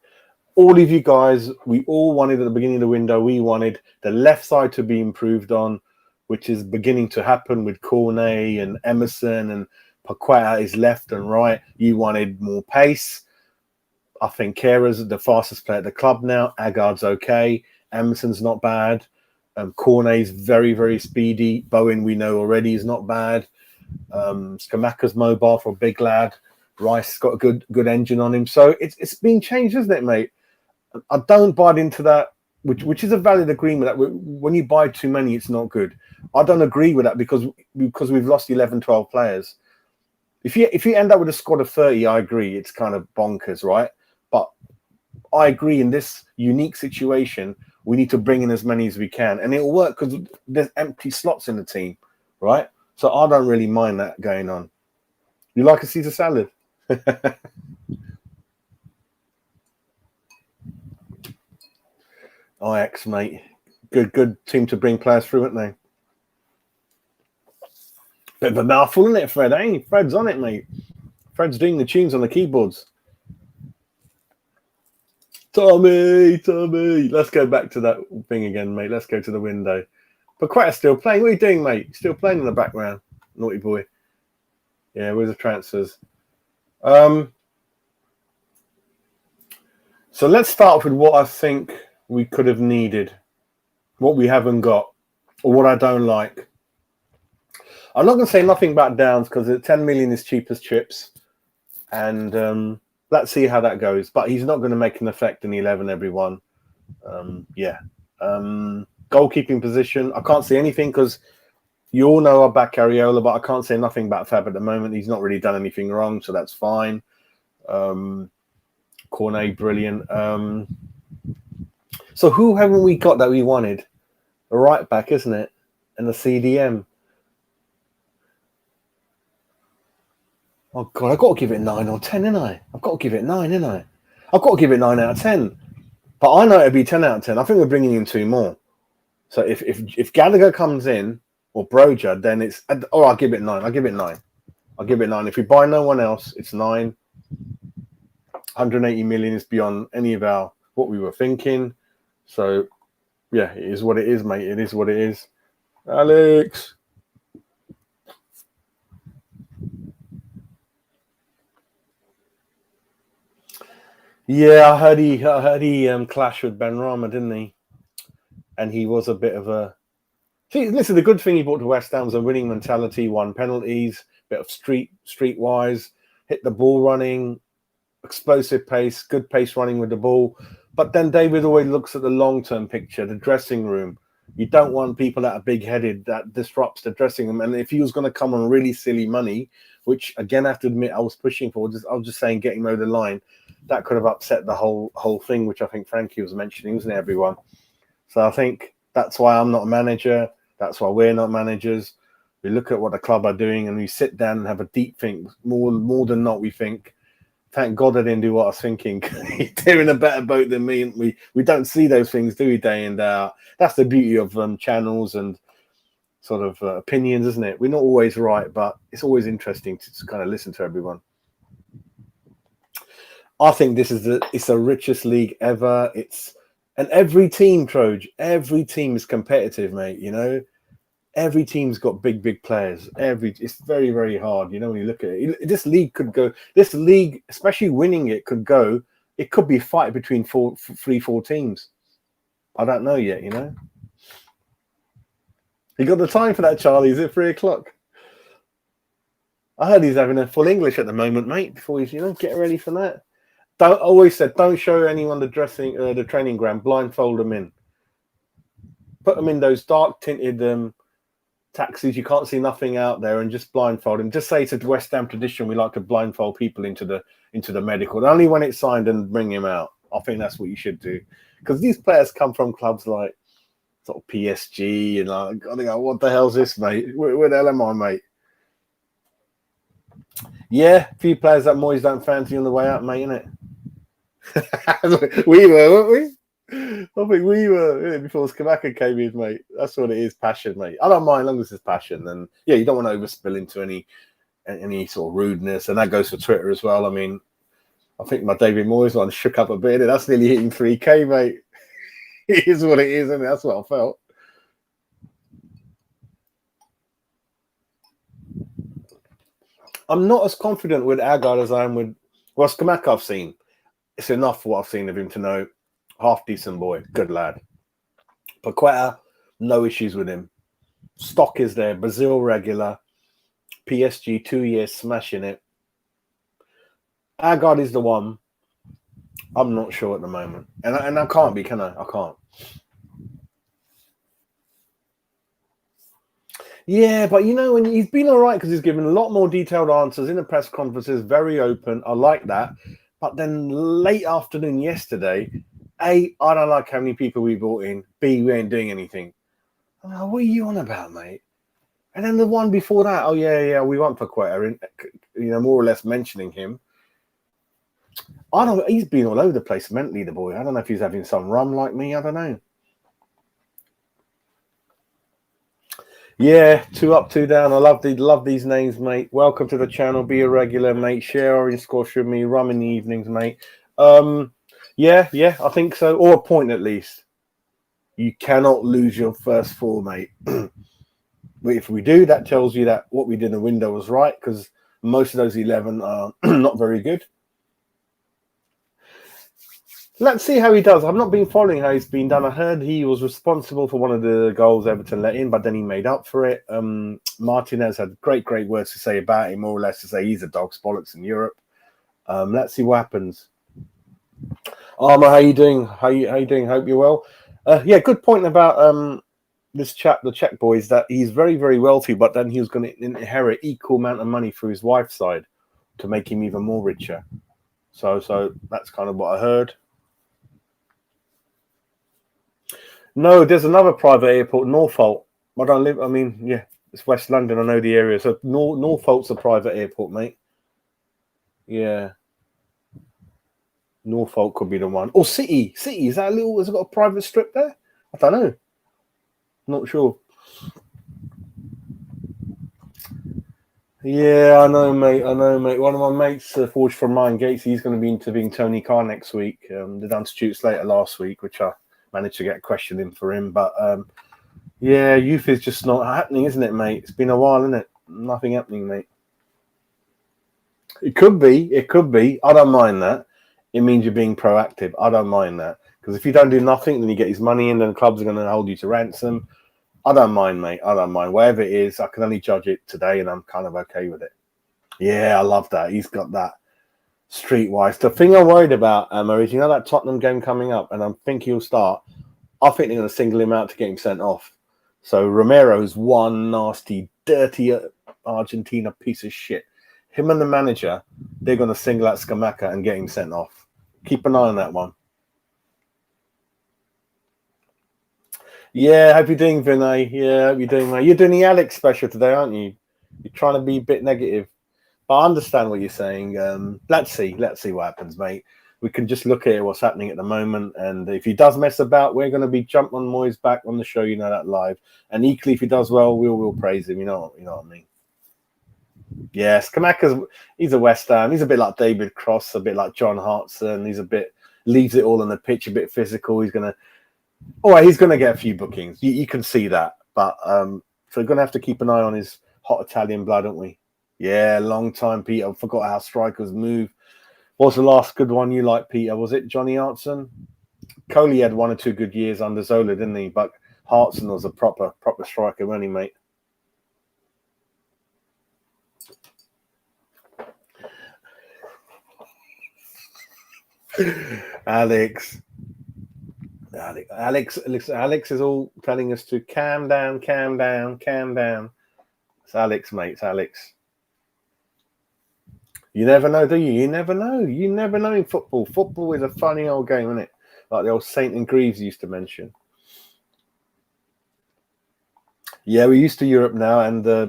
all of you guys, we all wanted at the beginning of the window, we wanted the left side to be improved on, which is beginning to happen with Cornet and Emerson, and Paqueta is left and right. You wanted more pace. I think Kera's the fastest player at the club now. Agard's okay. Emerson's not bad. Cornet's very, very speedy. Bowen, we know already, is not bad. Skamaka's mobile for a big lad. Rice's got a good engine on him. So it's been changed, isn't it, mate? I don't buy into that, which is a valid agreement, that when you buy too many, it's not good. I don't agree with that because we've lost 11, 12 players. If you end up with a squad of 30, I agree, it's kind of bonkers, right? But I agree, in this unique situation, we need to bring in as many as we can, and it'll work because there's empty slots in the team, right? So I don't really mind that going on. You like a Caesar salad? Ajax, mate. Good team to bring players through, aren't they? Bit of a mouthful, isn't it, Fred? Hey, Fred's on it, mate. Fred's doing the tunes on the keyboards. Tommy. Let's go back to that thing again, mate. Let's go to the window. Paqueta still playing. What are you doing, mate? Still playing in the background. Naughty boy. Yeah, where's the transfers? So let's start with what I think we could have needed, what we haven't got, or what I don't like. I'm not going to say nothing about Downs because 10 million is cheap as chips. And let's see how that goes. But he's not going to make an effect in 11, everyone. Goalkeeping position, I can't see anything because you all know I back Areola, but I can't say nothing about Fab at the moment. He's not really done anything wrong, so that's fine. Cornet, brilliant. So who haven't we got that we wanted? A right back, isn't it? And the CDM. Oh, God, I've got to give it 9 or 10, innit I? I've got to give it 9, innit I? I've got to give it 9 out of 10. But I know it'd be 10 out of 10. I think we're bringing in 2 more. So if Gallagher comes in, or Broja, then it's... Oh, I'll give it 9. I'll give it 9. If we buy no one else, it's 9. 180 million is beyond any of what we were thinking. So, yeah, it is what it is, mate. It is what it is. Alex... Yeah, I heard he clashed with Ben Rama, didn't he? And he was a bit of a... See, listen, the good thing he brought to West Ham was a winning mentality, won penalties, bit of streetwise, hit the ball running, explosive pace, good pace running with the ball. But then David always looks at the long-term picture, the dressing room. You don't want people that are big-headed that disrupts the dressing room. And if he was going to come on really silly money, which, again, I have to admit I was pushing for, I was just saying getting him over the line, that could have upset the whole thing, which I think Frankie was mentioning, wasn't it, everyone? So I think that's why I'm not a manager. That's why we're not managers. We look at what the club are doing and we sit down and have a deep think. More than not, we think, thank God I didn't do what I was thinking. They're in a better boat than me. And we don't see those things, do we, day in, day out? That's the beauty of channels and sort of opinions, isn't it? We're not always right, but it's always interesting to kind of listen to everyone. I think this is it's the richest league ever. And every team, Troj, every team is competitive, mate. You know, every team's got big players. It's very, very hard. You know, when you look at it, this league could go. This league, especially winning it, could go. It could be a fight between 4 teams. I don't know yet. You know, you got the time for that, Charlie? Is it 3 o'clock? I heard he's having a full English at the moment, mate. Before he's get ready for that. Don't show anyone the training ground. Blindfold them in. Put them in those dark tinted taxis. You can't see nothing out there, and just blindfold them. Just say it's a West Ham tradition. We like to blindfold people into the medical. Only when it's signed, and bring him out. I think that's what you should do, because these players come from clubs like sort of PSG, and I go, what the hell's this, mate? Where the hell am I, mate? Yeah, a few players that Moyes don't fancy on the way out, mate, innit? We were, weren't we? I think we were before Skamaka came in, mate. That's what it is, passion, mate. I don't mind as long as it's passion. And yeah, you don't want to overspill into any sort of rudeness. And that goes for Twitter as well. I mean, I think my David Moyes one shook up a bit. That's nearly hitting 3K, mate. It is what it is, and that's what I felt. I'm not as confident with Agard as I am with Skamaka I've seen. It's enough for what I've seen of him to know half decent boy, good lad. Paqueta, no issues with him. Stock is there, Brazil regular, PSG 2 years smashing it. Agard is the one. I'm not sure at the moment, and I can't be, can I? I can't. Yeah, but when he's been all right because he's given a lot more detailed answers in the press conferences, very open. I like that. But then late afternoon yesterday, A, I don't like how many people we brought in. B, we ain't doing anything. I'm like, what are you on about, mate? And then the one before that, oh yeah, we want Paqueta, more or less mentioning him. I don't. He's been all over the place mentally, the boy. I don't know if he's having some rum like me. I don't know. Yeah, 2 up, 2 down. I love these names, mate. Welcome to the channel. Be a regular, mate. Share Orange Squash with me. Rum in the evenings, mate. Yeah, I think so. Or a point at least. You cannot lose your first 4, mate. But if we do, that tells you that what we did in the window was right, because most of those 11 are not very good. Let's see how he does. I've not been following how he's been done. I heard he was responsible for one of the goals Everton let in, but then he made up for it. Martinez had great words to say about him, more or less to say he's a dog's bollocks in Europe. Let's see what happens. Armour, how you doing? How you doing? Hope you're well. Yeah, good point about this chap, the Czech boy, is that he's very, very wealthy, but then he was going to inherit equal amount of money through his wife's side to make him even more richer. So that's kind of what I heard. No, there's another private airport, Norfolk. It's West London. I know the area. So Norfolk's a private airport, mate. Yeah. Norfolk could be the one. Or City. Is that has it got a private strip there? I don't know. Not sure. Yeah, I know, mate. One of my mates, Forged from Ryan Gates, he's going to be interviewing Tony Carr next week. They done Stuart Slater last week, which I managed to get a question in for him. But yeah, youth is just not happening, isn't it, mate? It's been a while, isn't it? Nothing happening, mate. It could be. I don't mind that. It means you're being proactive. I don't mind that. Because if you don't do nothing, then you get his money in, then the clubs are going to hold you to ransom. I don't mind, mate. I don't mind. Whatever it is, I can only judge it today, and I'm kind of okay with it. Yeah, I love that. He's got that streetwise. The thing I'm worried about, is that Tottenham game coming up, and I think he'll start. I think they're going to single him out to get him sent off. So Romero's one nasty, dirty Argentina piece of shit. Him and the manager, they're going to single out Scamacca and get him sent off. Keep an eye on that one. Yeah, hope you're doing, Vinay. Yeah, hope you're doing, mate. You're doing the Alex special today, aren't you? You're trying to be a bit negative. But I understand what you're saying. Let's see what happens, mate. We can just look at what's happening at the moment. And if he does mess about, we're going to be jumping on Moyes back on the show, that live. And equally, if he does well, we'll praise him. You know what I mean? Yes, Kamaka's, he's a West Ham. He's a bit like David Cross, a bit like John Hartson. He's leaves it all on the pitch, a bit physical. He's going to get a few bookings. You can see that. But so we're going to have to keep an eye on his hot Italian blood, aren't we? Yeah, long time, Peter. I forgot how strikers move. What's the last good one you like, Peter? Was it Johnny Hartson? Coley had 1 or 2 good years under Zola, didn't he? But Hartson was a proper striker, wasn't he, mate? Alex is all telling us to calm down. It's Alex, mate. It's Alex. You never know, do you? You never know in football. Football is a funny old game, isn't it? Like the old Saint and Greaves used to mention. Yeah, we're used to Europe now, and I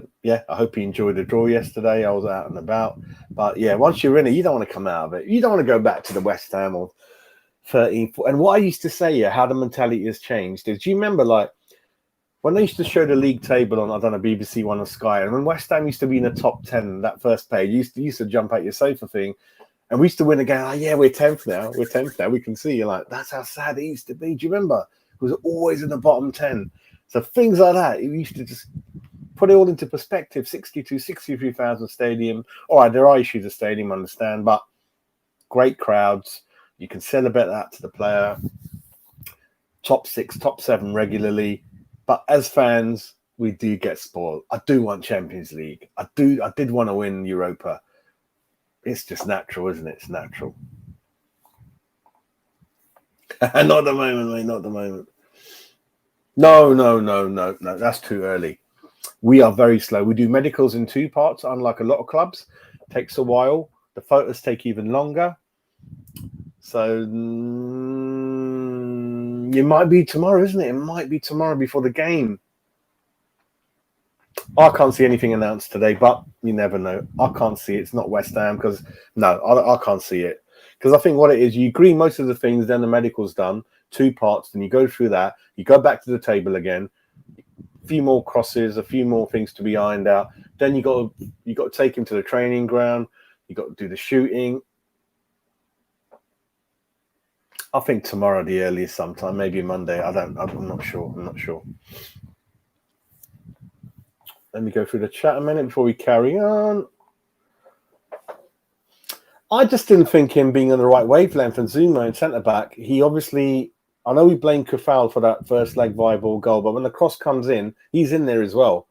hope you enjoyed the draw yesterday. I was out and about, but yeah, once you're in it, you don't want to come out of it. You don't want to go back to the West Ham or 13. And what I used to say, how the mentality has changed is, do you remember, like, when they used to show the league table on, I don't know, BBC One or Sky, and when West Ham used to be in the top 10, that first page, you used to jump out your sofa thing, and we used to win again. Oh, yeah, we're 10th now. We can see. You're like, that's how sad it used to be. Do you remember? It was always in the bottom 10. So things like that, you used to just put it all into perspective. 63,000 stadium. All right, there are issues of stadium, I understand, but great crowds. You can celebrate that to the player. Top 6, top 7 regularly. But as fans, we do get spoiled. I do want Champions League. I did want to win Europa. It's just natural, isn't it? It's natural. Not at the moment, mate. Not at the moment. No. That's too early. We are very slow. We do medicals in 2 parts, unlike a lot of clubs. It takes a while. The photos take even longer. So it might be tomorrow, isn't it? It might be tomorrow before the game. I can't see anything announced today, but you never know. I can't see it. It's not West Ham because I can't see it. Because I think what it is, you agree most of the things, then the medical's done, 2 parts, then you go through that, you go back to the table again, a few more crosses, a few more things to be ironed out. Then you got to take him to the training ground. You got to do the shooting. I think tomorrow the earliest, sometime, maybe Monday. I'm not sure. Let me go through the chat a minute before we carry on. I just didn't think him being on the right wavelength and Zuma in centre back. He obviously, I know we blame Kufal for that first leg viable goal, but when the cross comes in, he's in there as well.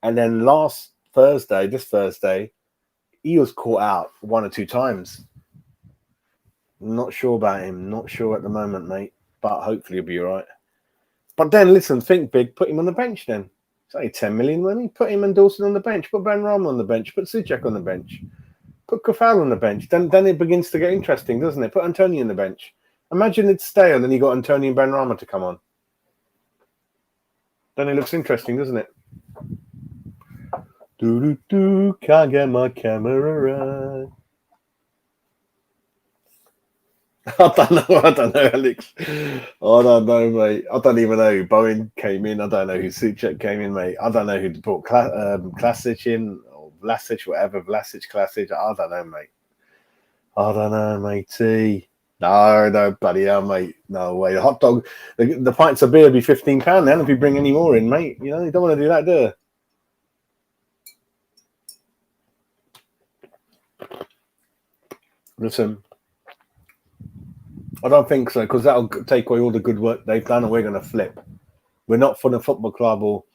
And then this Thursday, he was caught out 1 or 2 times. Not sure about him. Not sure at the moment, mate. But hopefully he'll be all right. But then, listen, think big. Put him on the bench then. It's only 10 million money. Put him and Dawson on the bench. Put Ben Rama on the bench. Put Souček on the bench. Put Kufal on the bench. Then it begins to get interesting, doesn't it? Put Antonio on the bench. Imagine it's stale and then you got Antonio and Ben Rama to come on. Then it looks interesting, doesn't it? Can't get my camera right. I don't know, Alex. I don't know, mate. I don't even know who Bowen came in. I don't know who Souček came in, mate. I don't know who brought Klasic in or Vlasic, whatever. Vlasic, Klasic. I don't know, mate. I don't know, matey. No, bloody hell, mate. No way. The hot dog, the pints of beer would be £15 then if you bring any more in, mate. You know, you don't want to do that, do you? Listen, I don't think so, because that'll take away all the good work they've done and we're going to flip. We're not for the football club or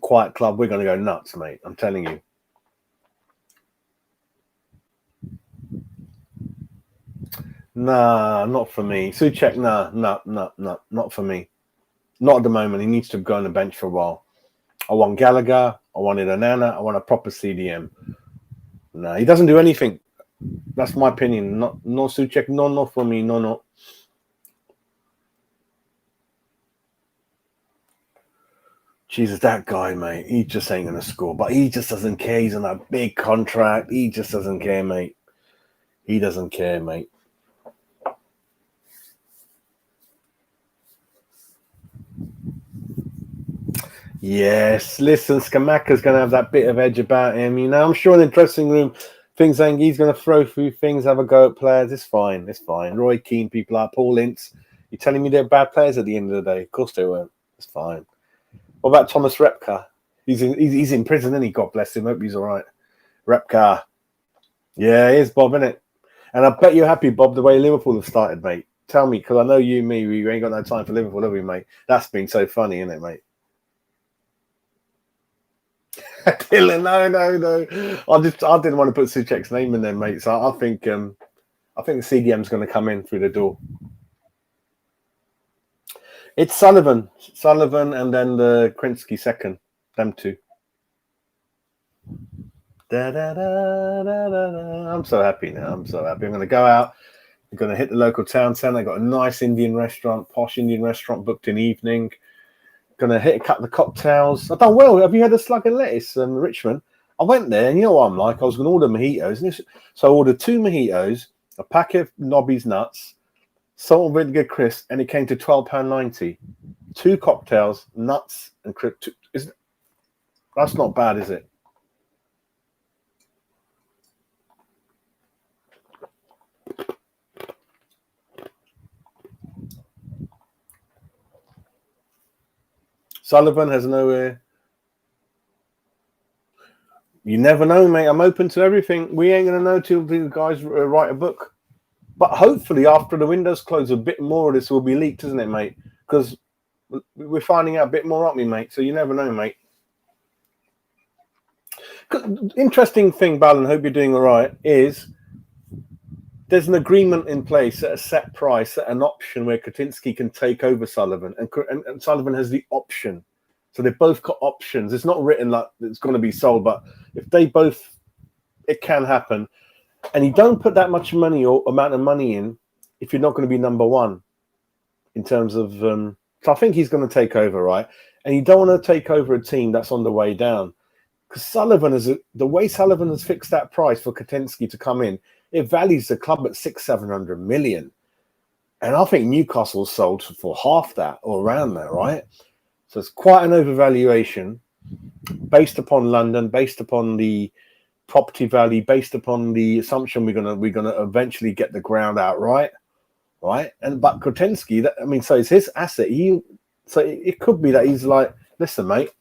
quiet club. We're going to go nuts, mate. I'm telling you. Nah, not for me. Souček, no, not for me. Not at the moment. He needs to go on the bench for a while. I want Gallagher. I wanted Onana. I want a proper CDM. No, he doesn't do anything. That's my opinion. No Souček. No, not for me. No. Jesus, that guy, mate. He just ain't going to score. But he just doesn't care. He's on a big contract. He just doesn't care, mate. He doesn't care, mate. Yes, listen, Skamaka's going to have that bit of edge about him. You know, I'm sure in the dressing room, things saying he's going to throw through things, have a go at players. It's fine. Roy Keane, people like Paul Ince. You're telling me they're bad players at the end of the day? Of course they weren't. It's fine. What about Thomas Repka? He's in prison, isn't he? God bless him. Hope he's all right. Repka. Yeah, he is, Bob, isn't it? And I bet you're happy, Bob, the way Liverpool have started, mate. Tell me, because I know you and me, we ain't got no time for Liverpool, have we, mate? That's been so funny, isn't it, mate? Dylan, no. I didn't want to put Souček's name in there, mate. So I think the CDM's going to come in through the door. It's Sullivan, and then the Krinsky second. Them two. I'm so happy now. I'm going to go out. I'm going to hit the local town centre. I got a nice Indian restaurant, posh Indian restaurant booked in the evening. Going to hit a couple of cocktails. I've done well. Have you had a slug of lettuce in Richmond? I went there, and you know what I'm like? I was going to order mojitos. So I ordered 2 mojitos, a pack of Nobby's nuts, salt and vinegar crisp, and it came to £12.90. 2 cocktails, nuts, and crisp. That's not bad, is it? Sullivan has nowhere. You never know, mate. I'm open to everything. We ain't going to know till the guys write a book. But hopefully after the windows close, a bit more of this will be leaked, isn't it, mate? Because we're finding out a bit more, aren't we, mate? So you never know, mate. Interesting thing, Ballon, hope you're doing all right, is there's an agreement in place at a set price, at an option where Katinsky can take over Sullivan, and Sullivan has the option. So they've both got options. It's not written like it's going to be sold, but if they both, it can happen. And you don't put that much money or amount of money in if you're not going to be number one in terms of. So I think he's going to take over, right? And you don't want to take over a team that's on the way down. Because Sullivan the way Sullivan has fixed that price for Kotensky to come in, it values the club at 600-700 million. And I think Newcastle sold for half that or around that, right? So it's quite an overvaluation based upon London, based upon the property value, based upon the assumption we're gonna eventually get the ground out right? And but Kotensky, so it's his asset. So it could be that he's like, listen, mate,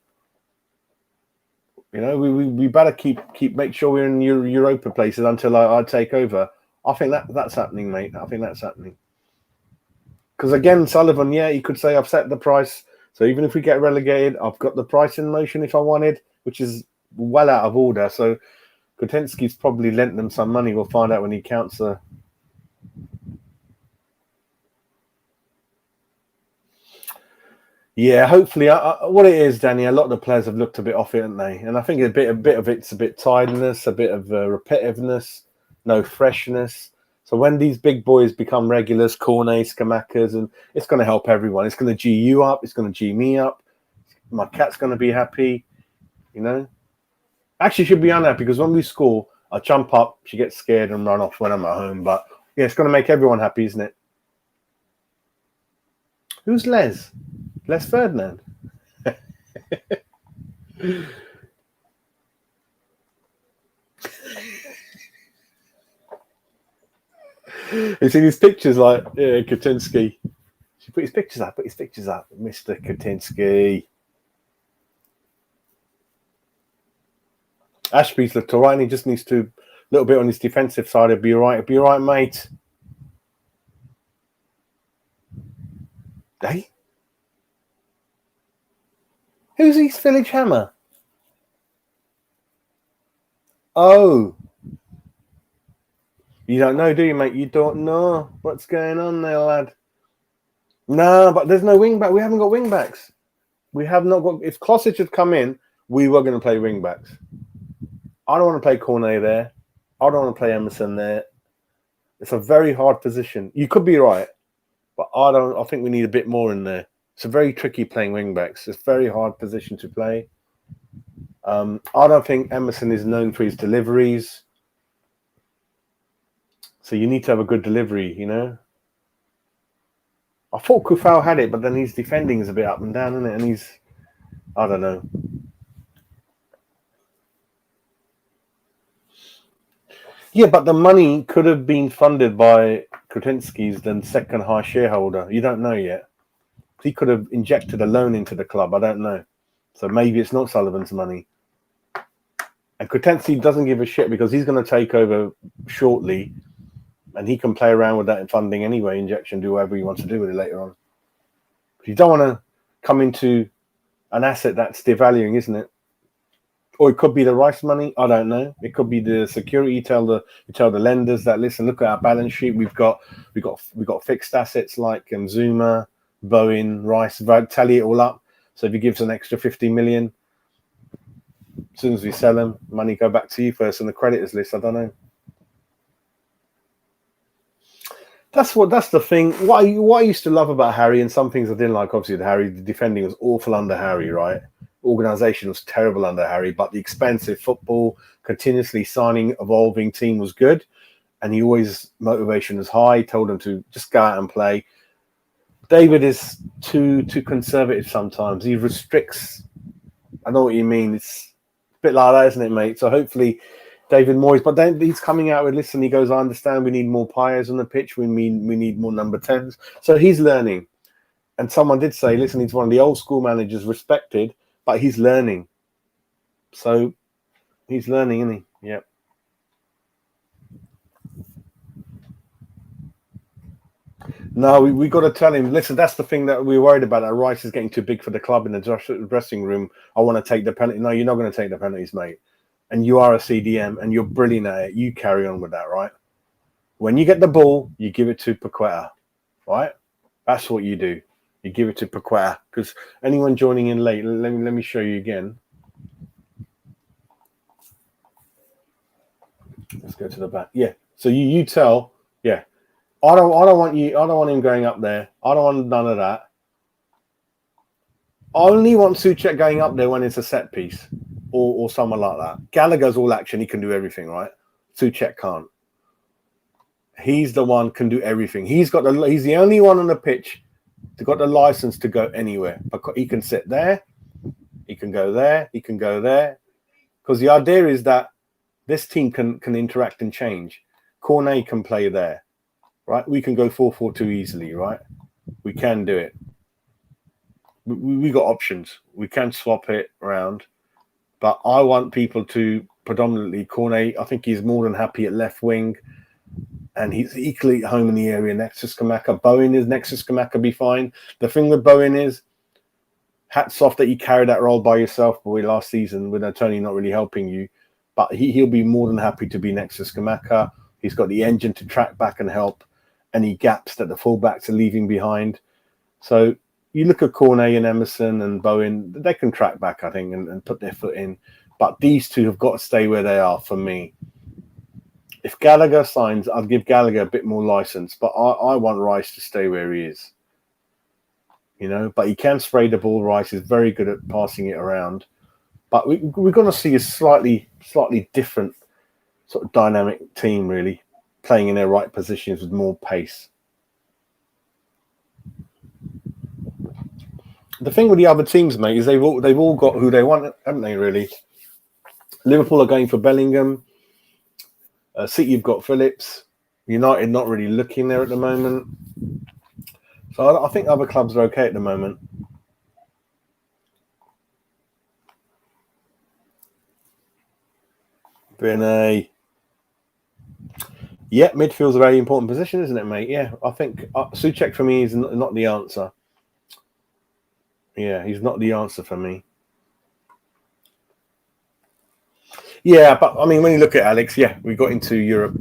you know, we better make sure we're in Europa places until I take over. I think that's happening, mate. I think that's happening. Because again, Sullivan, yeah, he could say I've set the price. So even if we get relegated, I've got the price in motion if I wanted, which is well out of order. So Kotensky's probably lent them some money. We'll find out when he counts the. Yeah, hopefully. What it is, Danny, a lot of the players have looked a bit off it, haven't they? And I think a bit of it's a bit tidiness, a bit of repetitiveness, no freshness. So when these big boys become regulars, Cornet, Skamakas, and it's going to help everyone. It's going to G you up. It's going to G me up. My cat's going to be happy, you know. Actually, she'll be unhappy because when we score, I jump up, she gets scared and run off when I'm at home. But yeah, it's going to make everyone happy, isn't it? Who's Les? Les Ferdinand. You see these pictures like Kotensky. She put his pictures up, Mr. Kotensky. Ashby's looked all right, and he just needs to a little bit on his defensive side. It'll be all right. It'll be all right, mate. Hey? Who's East Village Hammer? Oh. You don't know, do you, mate? You don't know what's going on there, lad. No, but there's no wing back. We haven't got wing backs. We have not got. If Klosic had come in, we were going to play wing backs. I don't want to play Cornet there. I don't want to play Emerson there. It's a very hard position. You could be right, but I think we need a bit more in there. It's a very tricky playing wing backs. It's a very hard position to play. I don't think Emerson is known for his deliveries. So you need to have a good delivery, you know. I thought Kufau had it, but then his defending is a bit up and down, isn't it? And I don't know. Yeah, but the money could have been funded by Kotensky's then second high shareholder. You don't know yet. He could have injected a loan into the club. I don't know. So maybe it's not Sullivan's money. And Kotensky doesn't give a shit because he's going to take over shortly. And he can play around with that in funding anyway, injection, do whatever he wants to do with it later on. You don't want to come into an asset that's devaluing, isn't it? Or it could be the Rice money. I don't know. It could be the security. You tell the lenders that, listen, look at our balance sheet. We've got fixed assets like Zuma, Bowen, Rice. Tally it all up. So if he gives an extra 50 million, as soon as we sell them, money go back to you first on the creditors list. I don't know. That's the thing. What I used to love about Harry, and some things I didn't like, obviously, the defending was awful under Harry, right? Organisation was terrible under Harry, but the expensive football, continuously signing, evolving team was good. And he always, motivation was high, told them to just go out and play. David is too conservative sometimes. He restricts. I know what you mean. It's a bit like that, isn't it, mate? So hopefully David Moyes, but then he's coming out with, listen, he goes, I understand we need more players on the pitch. We need more number 10s. So he's learning. And someone did say, listen, he's one of the old school managers, respected, but he's learning. So he's learning, isn't he? Yeah. No, we got to tell him, listen, that's the thing that we're worried about. That Rice is getting too big for the club in the dressing room. I want to take the penalty. No, you're not going to take the penalties, mate. And you are a CDM and you're brilliant at it. You carry on with that, right? When you get the ball, you give it to Paqueta, right? That's what you do. You give it to Paqueta. Because anyone joining in late, let me show you again. Let's go to the back. Yeah. So you tell, yeah. I don't want him going up there. I don't want none of that. I only want Souček going up there when it's a set piece or someone like that. Gallagher's all action. He can do everything, right? Souček can't. He's the one can do everything. He's the only one on the pitch that got the license to go anywhere. He can sit there. He can go there. He can go there. Because the idea is that this team can interact and change. Cornet can play there, right? We can go 4-4-2 easily, right? We can do it. We got options. We can swap it around. But I want people to predominantly Cornet. I think he's more than happy at left wing. And he's equally at home in the area next to Scamacca. Bowen is next to Scamacca, be fine. The thing with Bowen is, hats off that you carried that role by yourself, boy, last season with Tony not really helping you. But he'll be more than happy to be next to Scamacca. He's got the engine to track back and help any gaps that the fullbacks are leaving behind. So you look at Cornet and Emerson and Bowen, they can track back, I think, and put their foot in. But these two have got to stay where they are for me. If Gallagher signs, I'll give Gallagher a bit more license, but I want Rice to stay where he is. You know, but he can spray the ball. Rice is very good at passing it around. But we're going to see a slightly different sort of dynamic team, really, playing in their right positions with more pace. The thing with the other teams, mate, is they've all got who they want, haven't they, really? Liverpool are going for Bellingham. City, you've got Phillips. United not really looking there at the moment. So I think other clubs are okay at the moment. Bene. Yeah, midfield's a very important position, isn't it, mate? Yeah, I think Souček for me is not the answer. Yeah, he's not the answer for me. Yeah, but I mean, when you look at Alex, yeah, we got into Europe,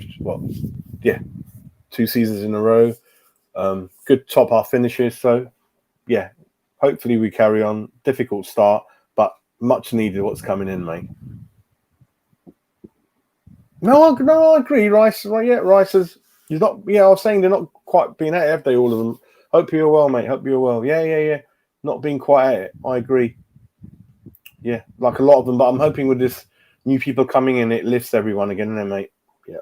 2 seasons in a row. Good top half finishes. So, yeah, hopefully we carry on. Difficult start, but much needed what's coming in, mate. No, I agree. Rice, right? Yeah, Rice is. He's not. Yeah, I was saying they're not quite being at it, have they? All of them. Hope you're well, mate. Hope you're well. Yeah. Not being quite at it. I agree. Yeah, like a lot of them. But I'm hoping with this new people coming in, it lifts everyone again, then, mate. Yeah.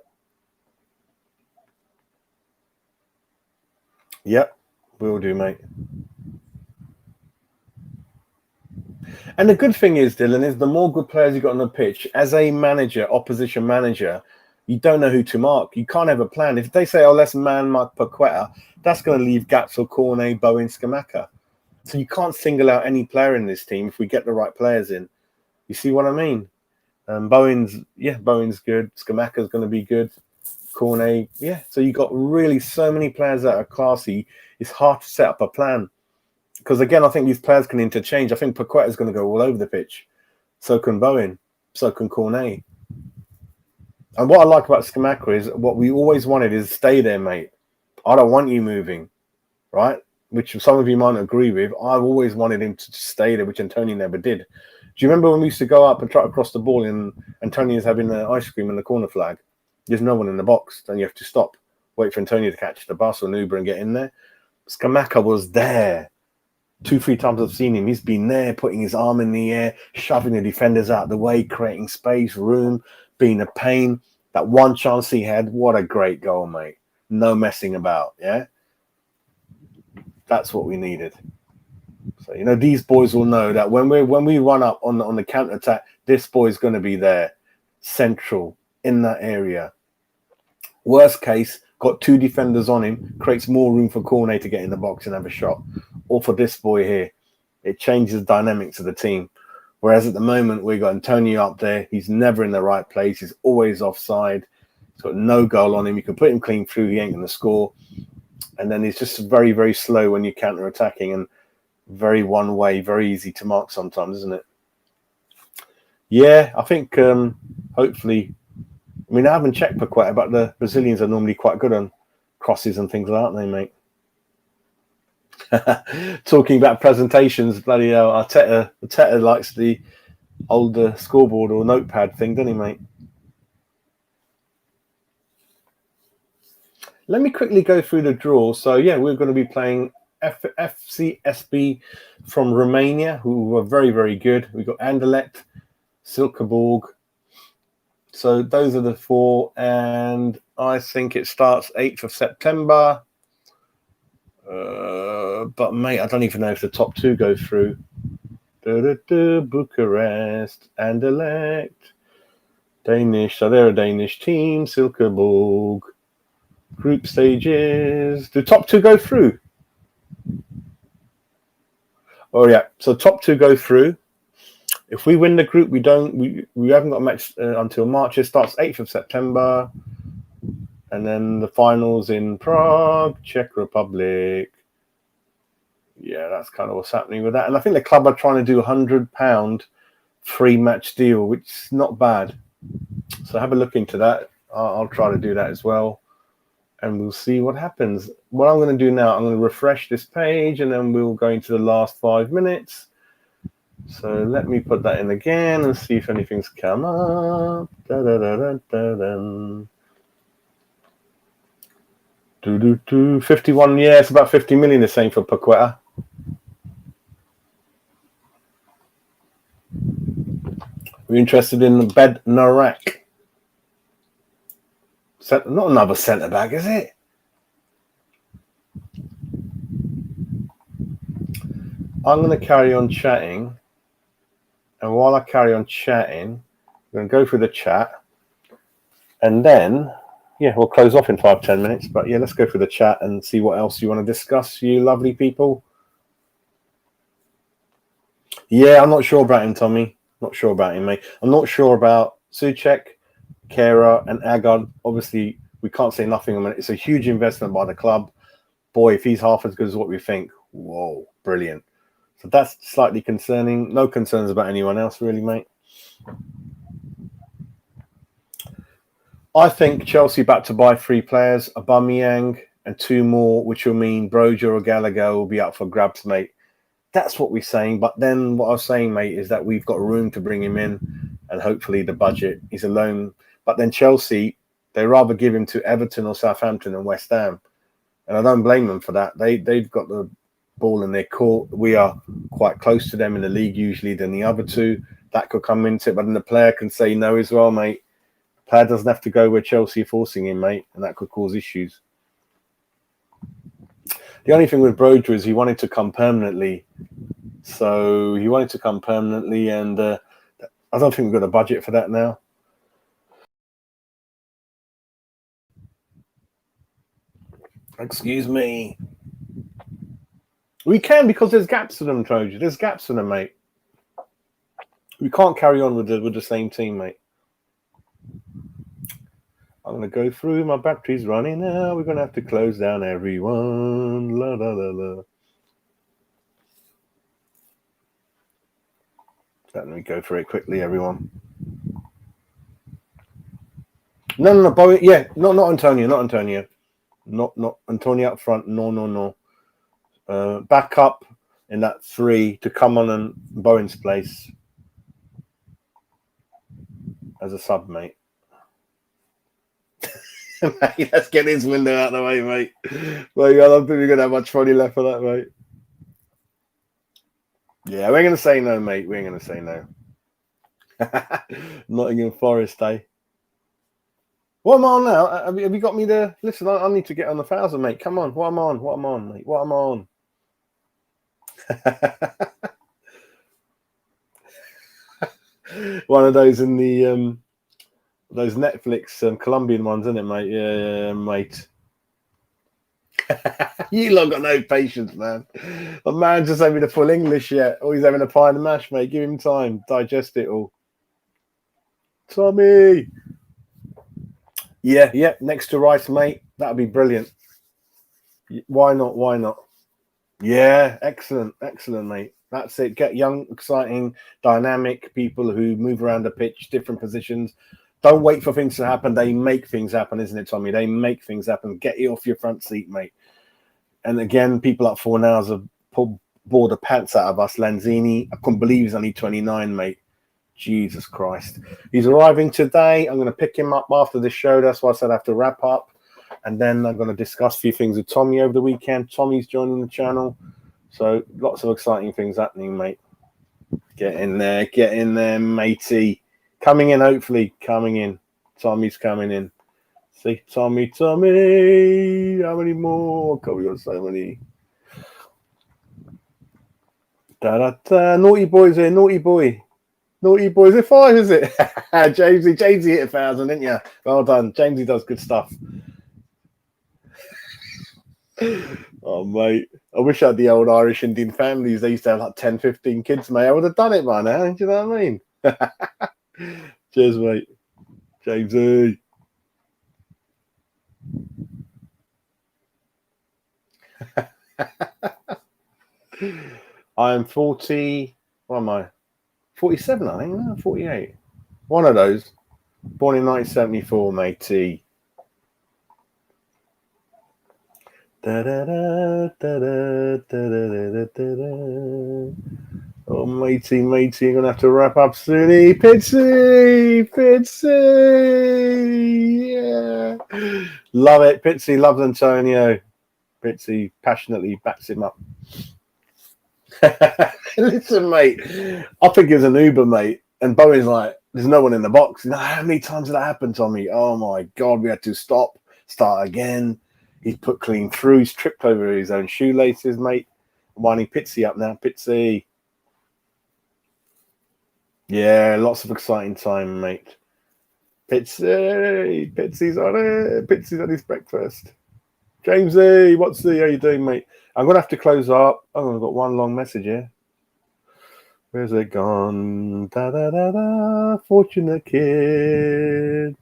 Yep, will do, mate. And the good thing is, Dylan, is the more good players you got on the pitch, as a manager, opposition manager, you don't know who to mark. You can't have a plan. If they say, oh, let's man mark Paqueta, that's going to leave gaps for Cornet, Bowen, Scamacca. So you can't single out any player in this team if we get the right players in. You see what I mean? Bowen's good. Scamacca's going to be good. Cornet, yeah. So you got really so many players that are classy. It's hard to set up a plan. Because, again, I think these players can interchange. I think Paqueta is going to go all over the pitch. So can Bowen. So can Cornet. And what I like about Scamacca is what we always wanted is stay there, mate. I don't want you moving, right? Which some of you might agree with. I've always wanted him to stay there, which Antonio never did. Do you remember when we used to go up and try to cross the ball and Antonio's having the ice cream in the corner flag? There's no one in the box. Then you have to stop. Wait for Antonio to catch the bus or an Uber and get in there. Scamacca was there. 2-3 times I've seen him. He's been there, putting his arm in the air, shoving the defenders out of the way, creating space, room, being a pain. That one chance he had, what a great goal, mate. No messing about, yeah? That's what we needed. So, these boys will know that when we run up on the counter-attack, this boy's going to be there, central, in that area. Worst case, got 2 defenders on him, creates more room for Cornet to get in the box and have a shot. Or for this boy here, it changes the dynamics of the team. Whereas at the moment, we've got Antonio up there. He's never in the right place. He's always offside. He's got no goal on him. You can put him clean through. He ain't going to score. And then he's just very, very slow when you're counter-attacking and very one way, very easy to mark sometimes, isn't it? Yeah, I think hopefully... I mean, I haven't checked Paqueta, but the Brazilians are normally quite good on crosses and things like that, aren't they, mate? Talking about presentations, bloody hell, Arteta likes the older scoreboard or notepad thing, doesn't he, mate? Let me quickly go through the draw. So yeah, we're going to be playing FCSB from Romania, who were very, very good. We've got Anderlecht, Silkeborg. So those are the four, and I think it starts 8th of September. But mate, I don't even know if the top two go through. Bucharest, Anderlecht, Danish. So they're a Danish team. Silkeborg. Group stages. Do top two go through? Oh yeah. So top two go through. If we win the group, we don't. We haven't got a match until March. It starts 8th of September, and then the finals in Prague, Czech Republic. Yeah, that's kind of what's happening with that. And I think the club are trying to do £100 free match deal, which is not bad. So have a look into that. I'll try to do that as well, and we'll see what happens. What I'm going to do now, I'm going to refresh this page, and then we'll go into the last 5 minutes. So let me put that in again and see if anything's come up. 51, yeah, it's about 50 million the same for Paqueta. We're interested in Bednarak. Not another centre back, is it? I'm going to carry on chatting. And while I carry on chatting, I'm going to go through the chat. And then, yeah, we'll close off in 5-10 minutes. But yeah, let's go through the chat and see what else you want to discuss, you lovely people. Yeah, I'm not sure about him, Tommy. Not sure about him, mate. I'm not sure about Suchek, Kera, and Agard. Obviously, we can't say nothing on it. It's a huge investment by the club. Boy, if he's half as good as what we think, whoa, brilliant. So that's slightly concerning. No concerns about anyone else, really, mate. I think Chelsea back to buy 3 players, Aubameyang and 2 more, which will mean Broja or Gallagher will be up for grabs, mate. That's what we're saying. But then what I was saying, mate, is that we've got room to bring him in, and hopefully the budget is a loan. But then Chelsea, they rather give him to Everton or Southampton and West Ham. And I don't blame them for that. They've got the ball in their court. We are quite close to them in the league usually than the other two. That could come into it. But then the player can say no as well, mate. Player doesn't have to go where Chelsea are forcing him, mate, and that could cause issues. The only thing with Broja is he wanted to come permanently. So he wanted to come permanently, and I don't think we've got a budget for that now. Excuse me. We can, because there's gaps in them, Trojan. There's gaps in them, mate. We can't carry on with the same team, mate. I'm going to go through. My battery's running now. We're going to have to close down everyone. La, la, la, la. Let me go through it quickly, everyone. No, Bowen. Yeah, not Antonio. Not Antonio. Not Antonio up front. No. Back up in that 3 to come on in Bowen's place as a sub, mate. Mate, let's get his window out of the way, mate. Well, I don't think we're going to have much money left for that, mate. Yeah, we're going to say no, mate. We're going to say no. Nottingham Forest, eh? What am I on now? Have you got me there? Listen, I need to get on 1,000, mate. Come on. What am I on, mate? What am I on? One of those in the those Netflix Colombian ones, isn't it, mate? Yeah, mate. You lot got no patience, man. The man just having the full English yet. Or he's having a pie and a mash, mate. Give him time. Digest it all. Tommy. Yeah. Next to Rice, mate. That'd be brilliant. Why not? Yeah, excellent, mate. That's it. Get young, exciting, dynamic people who move around the pitch, different positions. Don't wait for things to happen. They make things happen, isn't it, Tommy? They make things happen. Get you off your front seat, mate. And again, people up for now have pulled the pants out of us. Lanzini, I couldn't believe he's only 29, mate. Jesus Christ. He's arriving today. I'm going to pick him up after the show. That's why I said I have to wrap up. And then I'm going to discuss a few things with Tommy over the weekend. Tommy's joining the channel. So lots of exciting things happening, mate. Get in there, matey. Coming in, hopefully. Coming in. Tommy's coming in. See, Tommy. How many more? God, we got so many. Naughty boy's here. Naughty boy. Naughty boy. Is it 5, is it? Jamesy hit 1,000, didn't you? Well done. Jamesy does good stuff. Oh, mate. I wish I had the old Irish Indian families. They used to have like 10, 15 kids, mate. I would have done it by now. Do you know what I mean? Cheers, mate. Jamesy. I'm 40. What am I? 47, I think. No, 48. One of those. Born in 1974, matey. Oh, matey, you're going to have to wrap up soon. Pitsy! Yeah. Love it. Pitsy loves Antonio. Pitsy passionately backs him up. Listen, mate, I think it's an Uber, mate. And Bowen's like, there's no one in the box. You know, how many times did that happen, Tommy? Oh, my God, we had to stop, start again. He's put clean through. He's tripped over his own shoelaces, mate. Winding Pitsy up now. Pitsy. Yeah, lots of exciting time, mate. Pitsy's on it. Pitsy's on his breakfast. Jamesy, how you doing, mate? I'm going to have to close up. Oh, I've got one long message here. Where's it gone? Fortunate kid.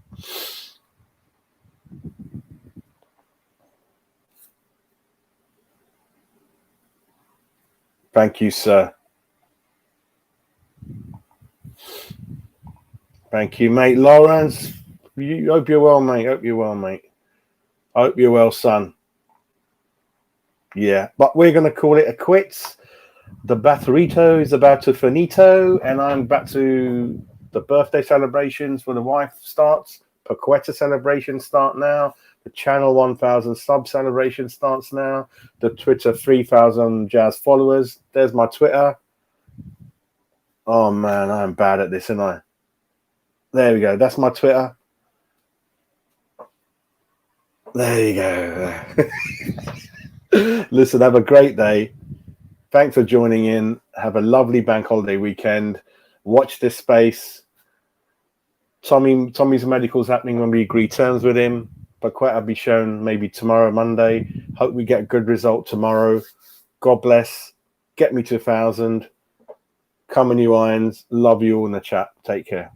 Thank you, sir. Thank you, mate. Lawrence, hope you're well, mate. Hope you're well, son. Yeah, but we're going to call it a quits. The Bathurito is about to finito, and I'm back to the birthday celebrations for the wife starts. Paqueta celebrations start now. The channel 1,000 sub celebration starts now. The Twitter 3,000 jazz followers. There's my Twitter. Oh, man, I'm bad at this, aren't I? There we go. That's my Twitter. There you go. Listen, have a great day. Thanks for joining in. Have a lovely bank holiday weekend. Watch this space. Tommy's medical's happening when we agree terms with him. Paqueta will be shown maybe tomorrow, Monday. Hope we get a good result tomorrow. God bless. Get me to 1,000. Come on, you irons. Love you all in the chat. Take care.